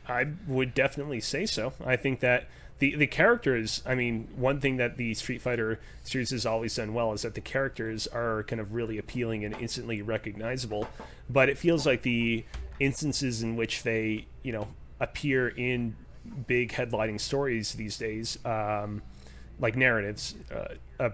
I would definitely say so. I think that the characters, I mean, one thing that the Street Fighter series has always done well is that the characters are kind of really appealing and instantly recognizable. But it feels like the instances in which they, appear in big headlining stories these days, like narratives,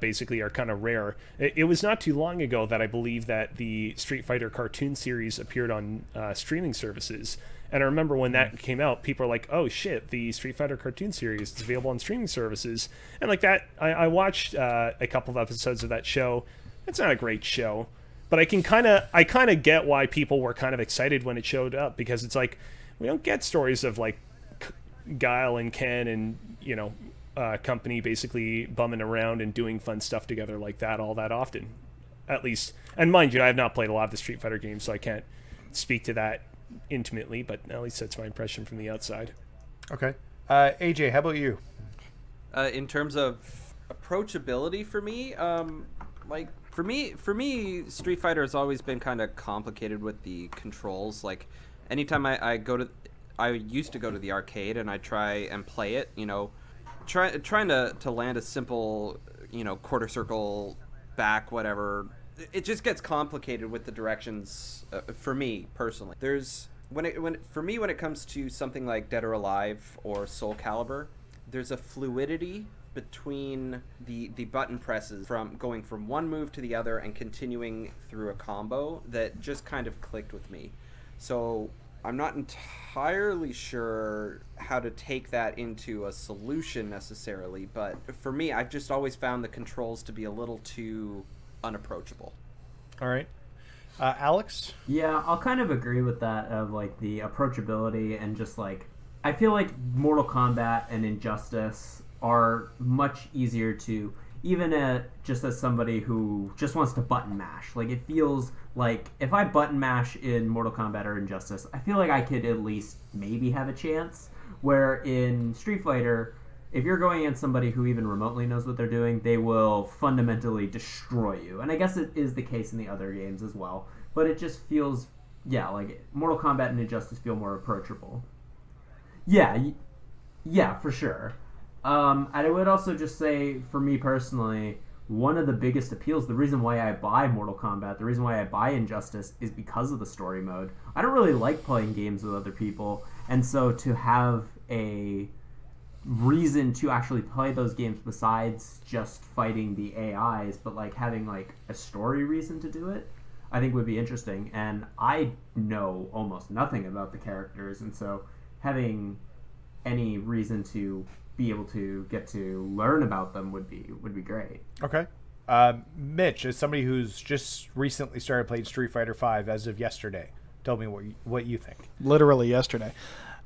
basically are kind of rare. It was not too long ago that I believe that the Street Fighter cartoon series appeared on streaming services. And I remember when that came out, people are like, oh shit, the Street Fighter cartoon series is available on streaming services. And like that, I watched a couple of episodes of that show. It's not a great show, but I kind of get why people were kind of excited when it showed up, because it's like, we don't get stories of like Guile and Ken and, company basically bumming around and doing fun stuff together like that all that often, at least. And mind you, I have not played a lot of the Street Fighter games, so I can't speak to that intimately, but at least that's my impression from the outside. Okay. AJ, how about you? In terms of approachability for me, for me, Street Fighter has always been kind of complicated with the controls. Like, anytime I used to go to the arcade and I try and play it, trying to land a simple, quarter circle back, whatever. It just gets complicated with the directions for me personally. When it comes to something like Dead or Alive or Soul Calibur, there's a fluidity between the button presses from going from one move to the other and continuing through a combo that just kind of clicked with me. So I'm not entirely sure how to take that into a solution necessarily, but for me, I've just always found the controls to be a little too unapproachable. All right. Alex? Yeah, I'll kind of agree with that, of like the approachability, and just like, I feel like Mortal Kombat and Injustice are much easier to, even just as somebody who just wants to button mash. Like, it feels like if I button mash in Mortal Kombat or Injustice, I feel like I could at least maybe have a chance. Where in Street Fighter, if you're going against somebody who even remotely knows what they're doing, they will fundamentally destroy you. And I guess it is the case in the other games as well. But it just feels, like Mortal Kombat and Injustice feel more approachable. Yeah, for sure. And I would also just say, for me personally, one of the biggest appeals, the reason why I buy Mortal Kombat, the reason why I buy Injustice, is because of the story mode. I don't really like playing games with other people, and so to have a reason to actually play those games besides just fighting the AIs, but like having like a story reason to do it, I think would be interesting. And I know almost nothing about the characters, and so having any reason to be able to get to learn about them would be great. Okay. Mitch, as somebody who's just recently started playing Street Fighter V as of yesterday, tell me what you think. Literally yesterday.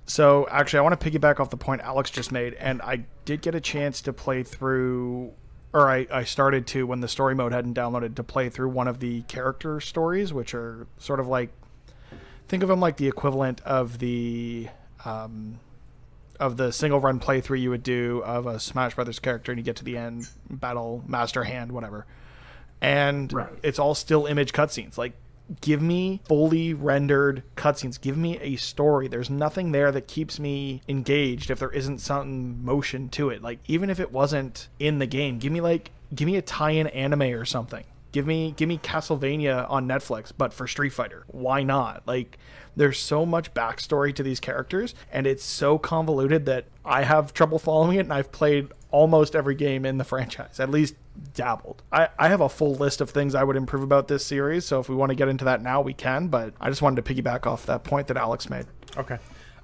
So actually, I want to piggyback off the point Alex just made, and I did get a chance to play through, or I started to, when the story mode hadn't downloaded, to play through one of the character stories, which are sort of like, think of them like the equivalent of the of the single run playthrough you would do of a Smash Brothers character, and you get to the end, battle master hand, whatever, and it's all still image cutscenes. Like, give me fully rendered cutscenes. Give me a story. There's nothing there that keeps me engaged if there isn't some motion to it. Like, even if it wasn't in the game, give me a tie-in anime or something. Give me Castlevania on Netflix, but for Street Fighter. Why not? Like, there's so much backstory to these characters, and it's so convoluted that I have trouble following it, and I've played almost every game in the franchise, at least dabbled. I have a full list of things I would improve about this series, so if we want to get into that now, we can, but I just wanted to piggyback off that point that Alex made. Okay.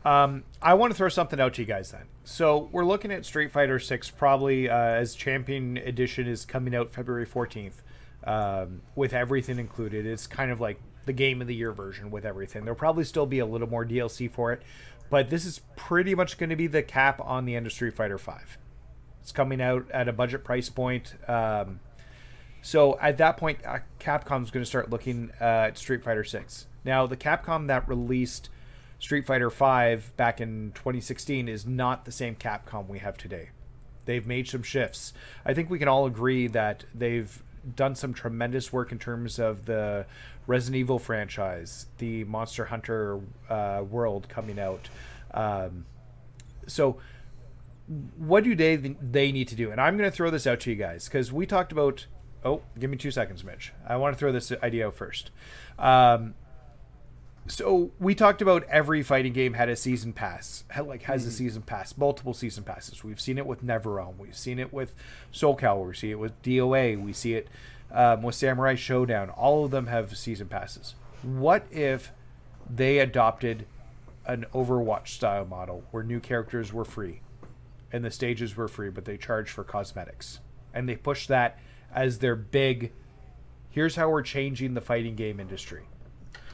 I want to throw something out to you guys then. So we're looking at Street Fighter 6 probably as Champion Edition is coming out February 14th with everything included. It's kind of like the Game of the Year version with everything. There'll probably still be a little more DLC for it, but this is pretty much going to be the cap on the end of Street Fighter 5. It's coming out at a budget price point. So at that point, Capcom's going to start looking at Street Fighter 6. Now, the Capcom that released Street Fighter 5 back in 2016 is not the same Capcom we have today. They've made some shifts. I think we can all agree that they've done some tremendous work in terms of the Resident Evil franchise, the Monster Hunter world coming out. So what do they need to do? And I'm going to throw this out to you guys because we talked about... Oh, give me 2 seconds, Mitch. I want to throw this idea out first. So we talked about every fighting game had a season pass, has a season pass, multiple season passes. We've seen it with NetherRealm. We've seen it with Soul Calibur. We see it with DOA. We see it with Samurai Showdown. All of them have season passes. What if they adopted an Overwatch style model where new characters were free and the stages were free, but they charged for cosmetics, and they push that as their big, here's how we're changing the fighting game industry.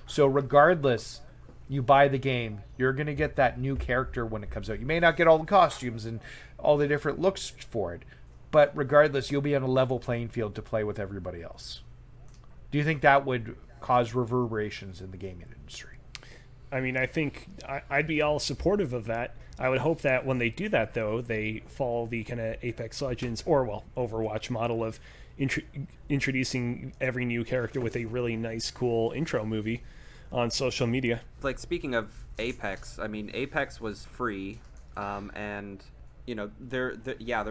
So regardless, you buy the game, you're going to get that new character when it comes out. You may not get all the costumes and all the different looks for it, but regardless, you'll be on a level playing field to play with everybody else. Do you think that would cause reverberations in the gaming industry? I mean, I think I'd be all supportive of that. I would hope that when they do that, though, they follow the kind of Apex Legends or, well, Overwatch model of introducing every new character with a really nice, cool intro movie on social media. Like, speaking of Apex, I mean, Apex was free, and, you know, there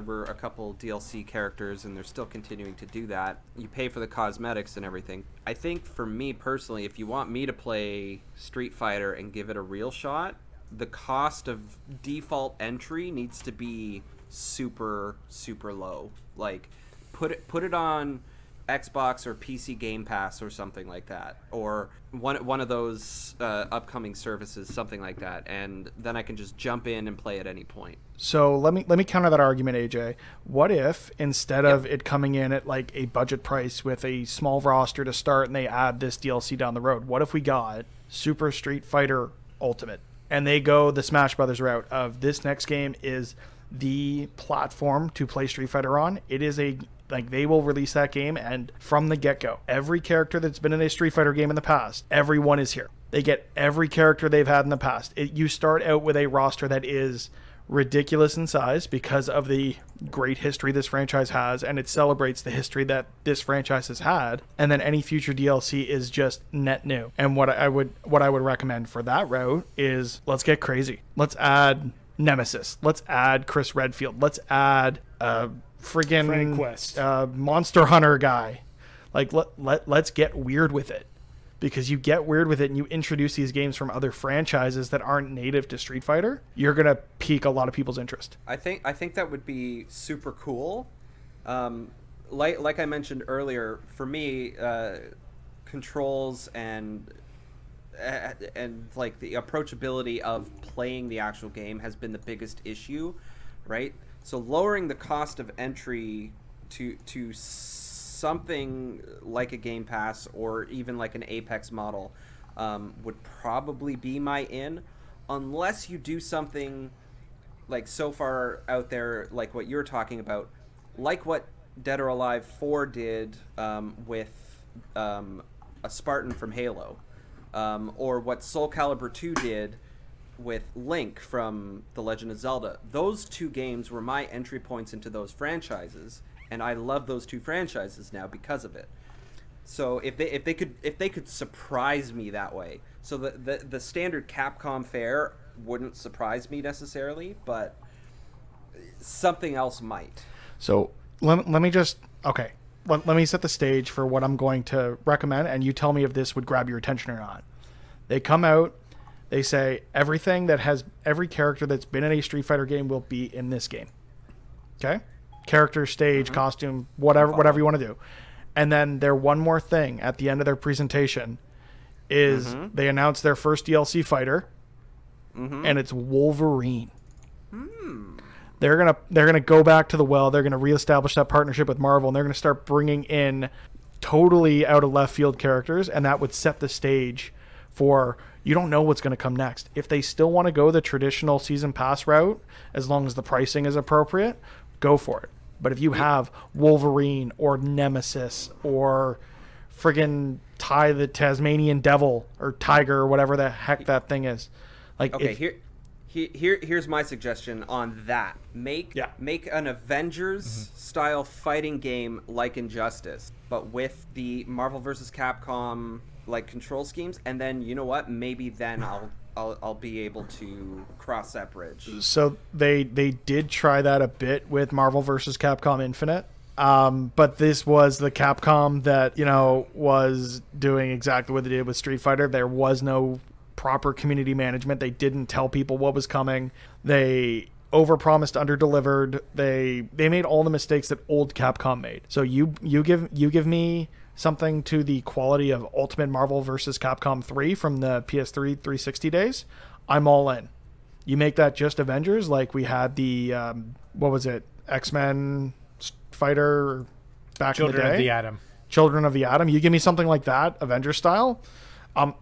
were a couple DLC characters, and they're still continuing to do that. You pay for the cosmetics and everything. I think, for me personally, if you want me to play Street Fighter and give it a real shot, the cost of default entry needs to be super, super low. Like, put it on Xbox or PC Game Pass or something like that, or one of those upcoming services, something like that, and then I can just jump in and play at any point. So let me counter that argument, AJ. What if instead of it coming in at like a budget price with a small roster to start, and they add this DLC down the road? What if we got Super Street Fighter Ultimate, and they go the Smash Brothers route of this next game is the platform to play Street Fighter on? It is they will release that game, and from the get-go, every character that's been in a Street Fighter game in the past, everyone is here. They get every character they've had in the past. You start out with a roster that is ridiculous in size because of the great history this franchise has, and it celebrates the history that this franchise has had, and then any future DLC is just net new. And what I would recommend for that route is, let's get crazy. Let's add Nemesis. Let's add Chris Redfield. Let's add friggin' Frank West, Monster Hunter guy. Like, let's get weird with it, because you get weird with it and you introduce these games from other franchises that aren't native to Street Fighter, you're gonna pique a lot of people's interest. I think that would be super cool. Like I mentioned earlier, for me, controls and like the approachability of playing the actual game has been the biggest issue, right? So lowering the cost of entry to something like a Game Pass or even like an Apex model would probably be my in, unless you do something like so far out there like what you're talking about, like what Dead or Alive 4 did with a Spartan from Halo, or what Soul Calibur 2 did with Link from The Legend of Zelda. Those two games were my entry points into those franchises, and I love those two franchises now because of it. So if they could surprise me that way, so the standard Capcom fare wouldn't surprise me necessarily, but something else might. So let me just let me set the stage for what I'm going to recommend, and you tell me if this would grab your attention or not. They come out, they say every character that's been in a Street Fighter game will be in this game. Okay? Character, stage, costume, whatever you want to do. And then their one more thing at the end of their presentation is they announce their first DLC fighter, and it's Wolverine. They're gonna go back to the well. They're gonna reestablish that partnership with Marvel, and they're gonna start bringing in totally out of left field characters, and that would set the stage for, you don't know what's going to come next. If they still want to go the traditional season pass route, as long as the pricing is appropriate, go for it. But if you have Wolverine or Nemesis or friggin' Ty the Tasmanian Devil or Tiger or whatever the heck that thing is, like, okay, here's my suggestion on that. Make an Avengers style fighting game like Injustice, but with the Marvel vs. Capcom like control schemes, and then you know what? Maybe then I'll be able to cross that bridge. So they did try that a bit with Marvel vs. Capcom Infinite. But this was the Capcom that, was doing exactly what they did with Street Fighter. There was no proper community management. They didn't tell people what was coming. They overpromised, underdelivered. They made all the mistakes that old Capcom made. So you give me something to the quality of Ultimate Marvel vs. Capcom 3 from the PS3 360 days, I'm all in. You make that just Avengers, like we had the what was it, X-Men fighter back in the day, Children of the Atom. Children of the Atom. You give me something like that, Avengers style, I'm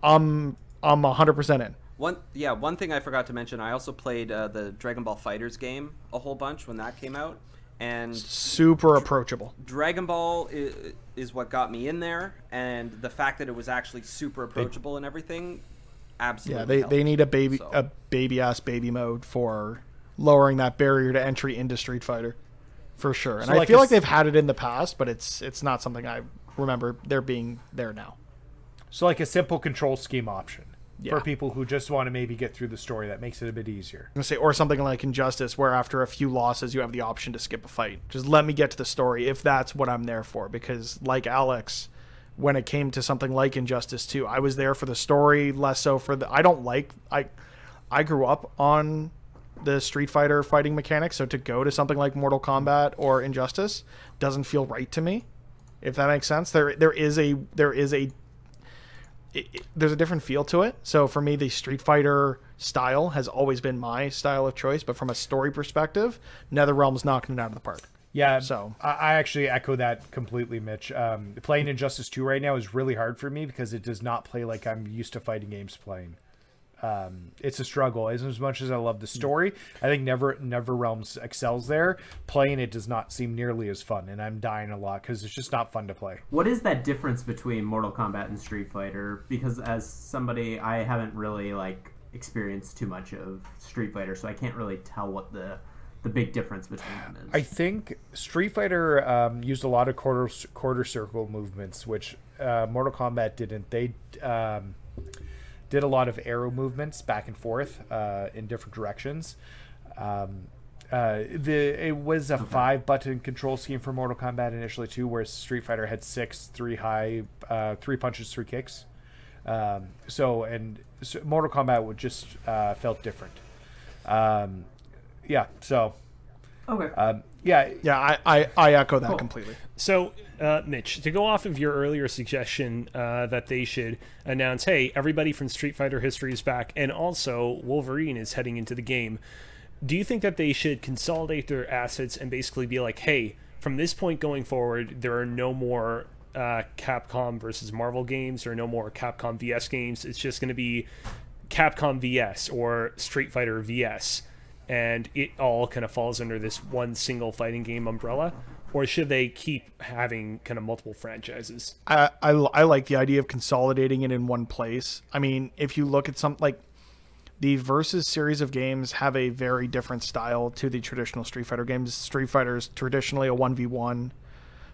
100% in. One thing I forgot to mention, I also played the Dragon Ball FighterZ game a whole bunch when that came out, and super approachable. Dragon Ball is what got me in there, and the fact that it was actually super approachable and everything, absolutely. Yeah, they need a baby mode for lowering that barrier to entry into Street Fighter, for sure. And so I feel like they've had it in the past, but it's not something I remember there being there now. So like a simple control scheme option. Yeah. For people who just want to maybe get through the story, that makes it a bit easier. I'm gonna say, or something like Injustice, where after a few losses you have the option to skip a fight. Just let me get to the story if that's what I'm there for. Because like Alex, when it came to something like Injustice 2, I was there for the story, less so for the. I grew up on the Street Fighter fighting mechanics, so to go to something like Mortal Kombat or Injustice doesn't feel right to me. If that makes sense, there's a different feel to it. So for me, the Street Fighter style has always been my style of choice, but from a story perspective, NetherRealm's knocking it out of the park. Yeah, so I actually echo that completely, Mitch. Playing Injustice 2 right now is really hard for me because it does not play like I'm used to fighting games playing. It's a struggle. As much as I love the story, I think NetherRealms excels there. Playing it does not seem nearly as fun, and I'm dying a lot because it's just not fun to play. What is that difference between Mortal Kombat and Street Fighter? Because as somebody, I haven't really experienced too much of Street Fighter, so I can't really tell what the big difference between them is. I think Street Fighter used a lot of quarter circle movements, which Mortal Kombat didn't. They did a lot of arrow movements back and forth in different directions. It was a 5-button control scheme for Mortal Kombat initially too, whereas Street Fighter had 6, 3 high, 3 punches, 3 kicks. So Mortal Kombat would just felt different. Yeah. So. Okay. Yeah. I echo that completely. So, Mitch, to go off of your earlier suggestion that they should announce, hey, everybody from Street Fighter history is back, and also Wolverine is heading into the game, do you think that they should consolidate their assets and basically be like, hey, from this point going forward, there are no more Capcom versus Marvel games, or no more Capcom VS games? It's just going to be Capcom VS or Street Fighter VS, and it all kind of falls under this one single fighting game umbrella? Or should they keep having kind of multiple franchises? I like the idea of consolidating it in one place. I mean, if you look at the Versus series of games have a very different style to the traditional Street Fighter games. Street Fighter is traditionally a 1v1.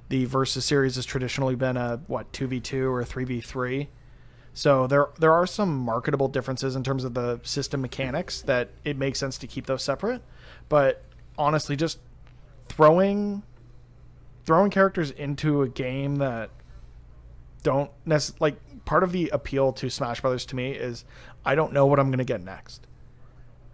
The Versus series has traditionally been a 2v2 or 3v3. So there are some marketable differences in terms of the system mechanics that it makes sense to keep those separate. But honestly, just throwing characters into a game that don't necessarily, like, part of the appeal to Smash Brothers to me is I don't know what I'm going to get next.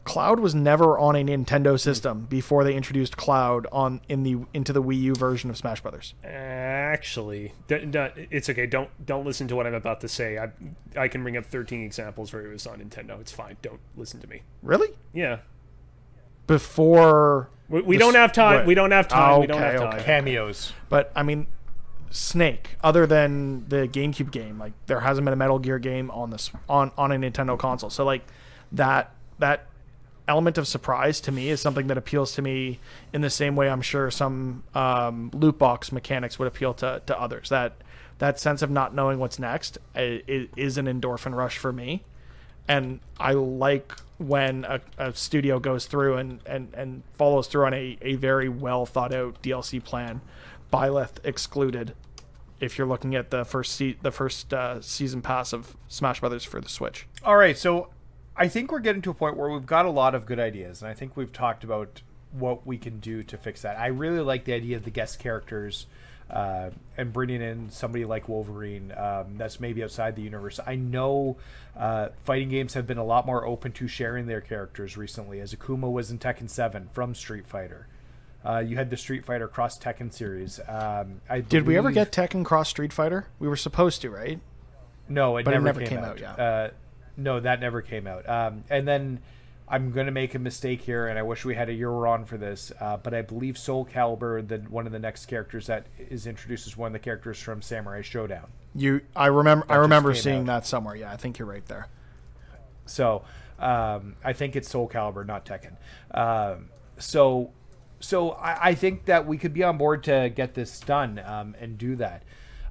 Cloud was never on a Nintendo system before they introduced Cloud into the Wii U version of Smash Brothers. Actually, it's okay. Don't listen to what I'm about to say. I can bring up 13 examples where it was on Nintendo. It's fine. Don't listen to me. Really? Yeah. Before we don't have time. Right. We don't have time. Okay, we don't have time. okay. Cameos. But I mean, Snake, other than the GameCube game, like, there hasn't been a Metal Gear game on a Nintendo console. So like that element of surprise to me is something that appeals to me in the same way I'm sure some loot box mechanics would appeal to others. That sense of not knowing what's next is an endorphin rush for me. And I like when a studio goes through and follows through on a very well thought out DLC plan, Byleth excluded, if you're looking at the first season pass of Smash Brothers for the Switch. All right, so I think we're getting to a point where we've got a lot of good ideas, and I think we've talked about what we can do to fix that. I really like the idea of the guest characters and bringing in somebody like Wolverine that's maybe outside the universe. I know fighting games have been a lot more open to sharing their characters recently, as Akuma was in Tekken 7 from Street Fighter. You had the Street Fighter Cross Tekken series. Did we ever get Tekken Cross Street Fighter? We were supposed to, right? No, but it never came out. Yeah. No, that never came out. And then I'm going to make a mistake here, and I wish we had a Euron for this, but I believe Soul Calibur, one of the next characters that is introduced, is one of the characters from Samurai Showdown. I remember seeing that somewhere. Yeah, I think you're right there. So I think it's Soul Calibur, not Tekken. So I think that we could be on board to get this done and do that.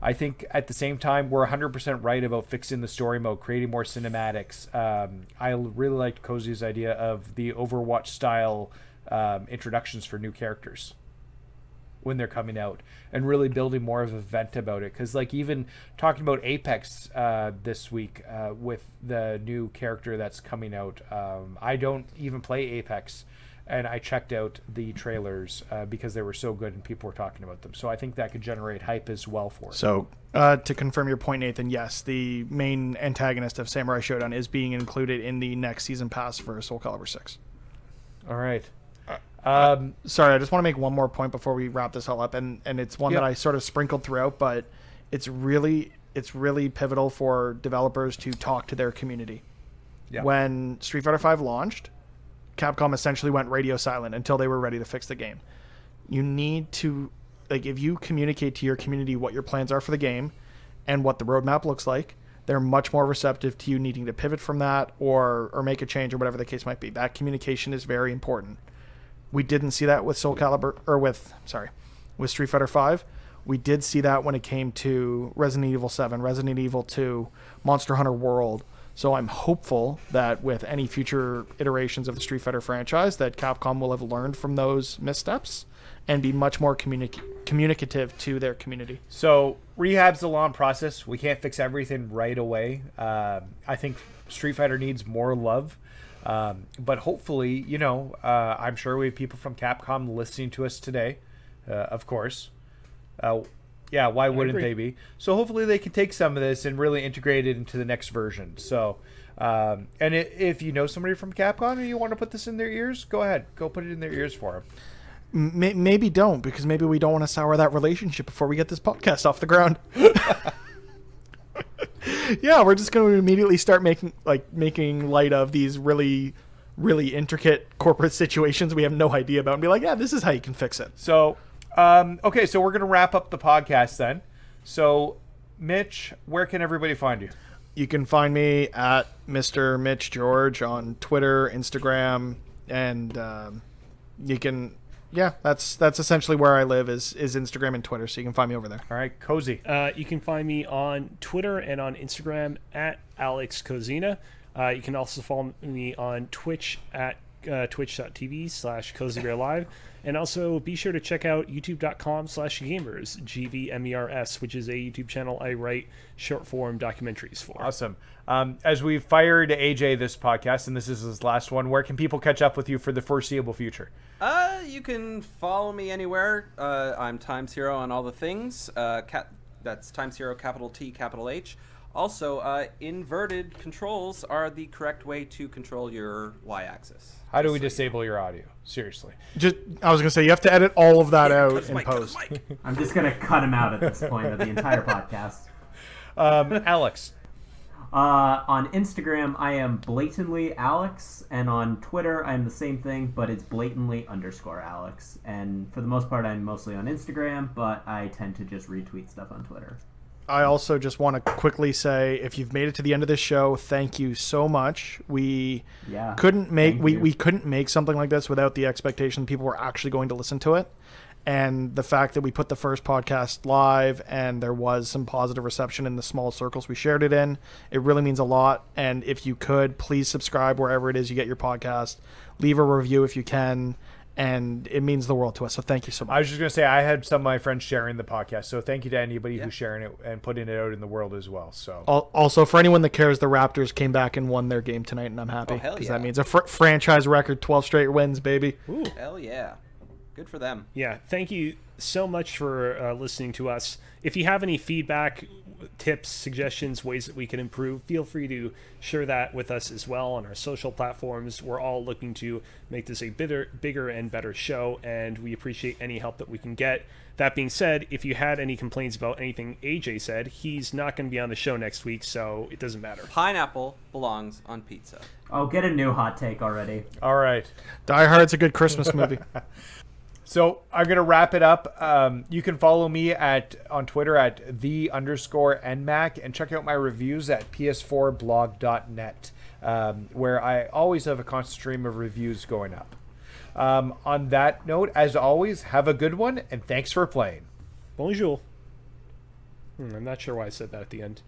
I think at the same time, we're 100% right about fixing the story mode, creating more cinematics. I really liked Cozy's idea of the Overwatch style introductions for new characters when they're coming out, and really building more of an event about it. Because like even talking about Apex this week with the new character that's coming out, I don't even play Apex, and I checked out the trailers because they were so good and people were talking about them. So I think that could generate hype as well for it. So to confirm your point, Nathan, yes, the main antagonist of Samurai Showdown is being included in the next season pass for Soul Calibur 6. All right. Sorry, I just want to make one more point before we wrap this all up, and it's one that I sort of sprinkled throughout, but it's really pivotal for developers to talk to their community. Yeah. When Street Fighter V launched, Capcom essentially went radio silent until they were ready to fix the game. You need to, like, if you communicate to your community what your plans are for the game and what the roadmap looks like, they're much more receptive to you needing to pivot from that or make a change or whatever the case might be. That communication is very important. We didn't see that with with Street Fighter V. We did see that when it came to Resident Evil 7, Resident Evil 2, Monster Hunter World. So I'm hopeful that with any future iterations of the Street Fighter franchise that Capcom will have learned from those missteps and be much more communicative to their community. So rehab's a long process. We can't fix everything right away. I think Street Fighter needs more love. But hopefully, I'm sure we have people from Capcom listening to us today, of course. Yeah, why wouldn't they be? So hopefully they can take some of this and really integrate it into the next version. So, and if you know somebody from Capcom and you want to put this in their ears, go ahead. Go put it in their ears for them. Maybe don't, because maybe we don't want to sour that relationship before we get this podcast off the ground. Yeah, we're just going to immediately start making light of these really, really intricate corporate situations we have no idea about and be like, yeah, this is how you can fix it. So... okay, so we're going to wrap up the podcast then. So, Mitch, where can everybody find you? You can find me at Mr. Mitch George on Twitter, Instagram, and you can... Yeah, that's essentially where I live is Instagram and Twitter, so you can find me over there. All right, Cozy. You can find me on Twitter and on Instagram at Alex Kozina. You can also follow me on Twitch at twitch.tv/CozyBearLive. And also be sure to check out youtube.com/gamers, GVMERS, which is a YouTube channel I write short form documentaries for. Awesome. As we've fired AJ this podcast, and this is his last one, where can people catch up with you for the foreseeable future? You can follow me anywhere. I'm Times Hero on all the things. That's Times Hero, capital T, capital H. Also, inverted controls are the correct way to control your Y-axis. How do we disable your audio? Seriously. I was gonna say you have to edit all of that out in post. I'm just gonna cut him out at this point of the entire podcast. Alex. On Instagram, I am blatantly Alex, and on Twitter, I'm the same thing, but it's blatantly _Alex. And for the most part, I'm mostly on Instagram, but I tend to just retweet stuff on Twitter. I also just want to quickly say, if you've made it to the end of this show, thank you so much. We couldn't make something like this without the expectation people were actually going to listen to it. And the fact that we put the first podcast live and there was some positive reception in the small circles we shared it in, it really means a lot. And if you could, please subscribe wherever it is you get your podcast. Leave a review if you can. And it means the world to us. So thank you so much. I was just going to say, I had some of my friends sharing the podcast. So thank you to anybody who's sharing it and putting it out in the world as well. So also, for anyone that cares, the Raptors came back and won their game tonight, and I'm happy. Because that means a franchise record, 12 straight wins, baby. Ooh. Hell yeah. Good for them. Yeah, thank you so much for listening to us. If you have any feedback, tips, suggestions, ways that we can improve, feel free to share that with us as well on our social platforms. We're all looking to make this a bigger and better show, and we appreciate any help that we can get. That being said, if you had any complaints about anything AJ said, he's not going to be on the show next week, so it doesn't matter. Pineapple belongs on pizza. Oh, get a new hot take already. All right. Die Hard's a good Christmas movie. So I'm going to wrap it up. You can follow me on Twitter at @the_NMAC and check out my reviews at ps4blog.net, where I always have a constant stream of reviews going up. On that note, as always, have a good one, and thanks for playing. Bonjour. I'm not sure why I said that at the end.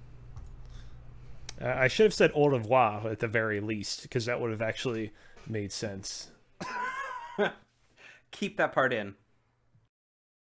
I should have said au revoir at the very least, because that would have actually made sense. Keep that part in.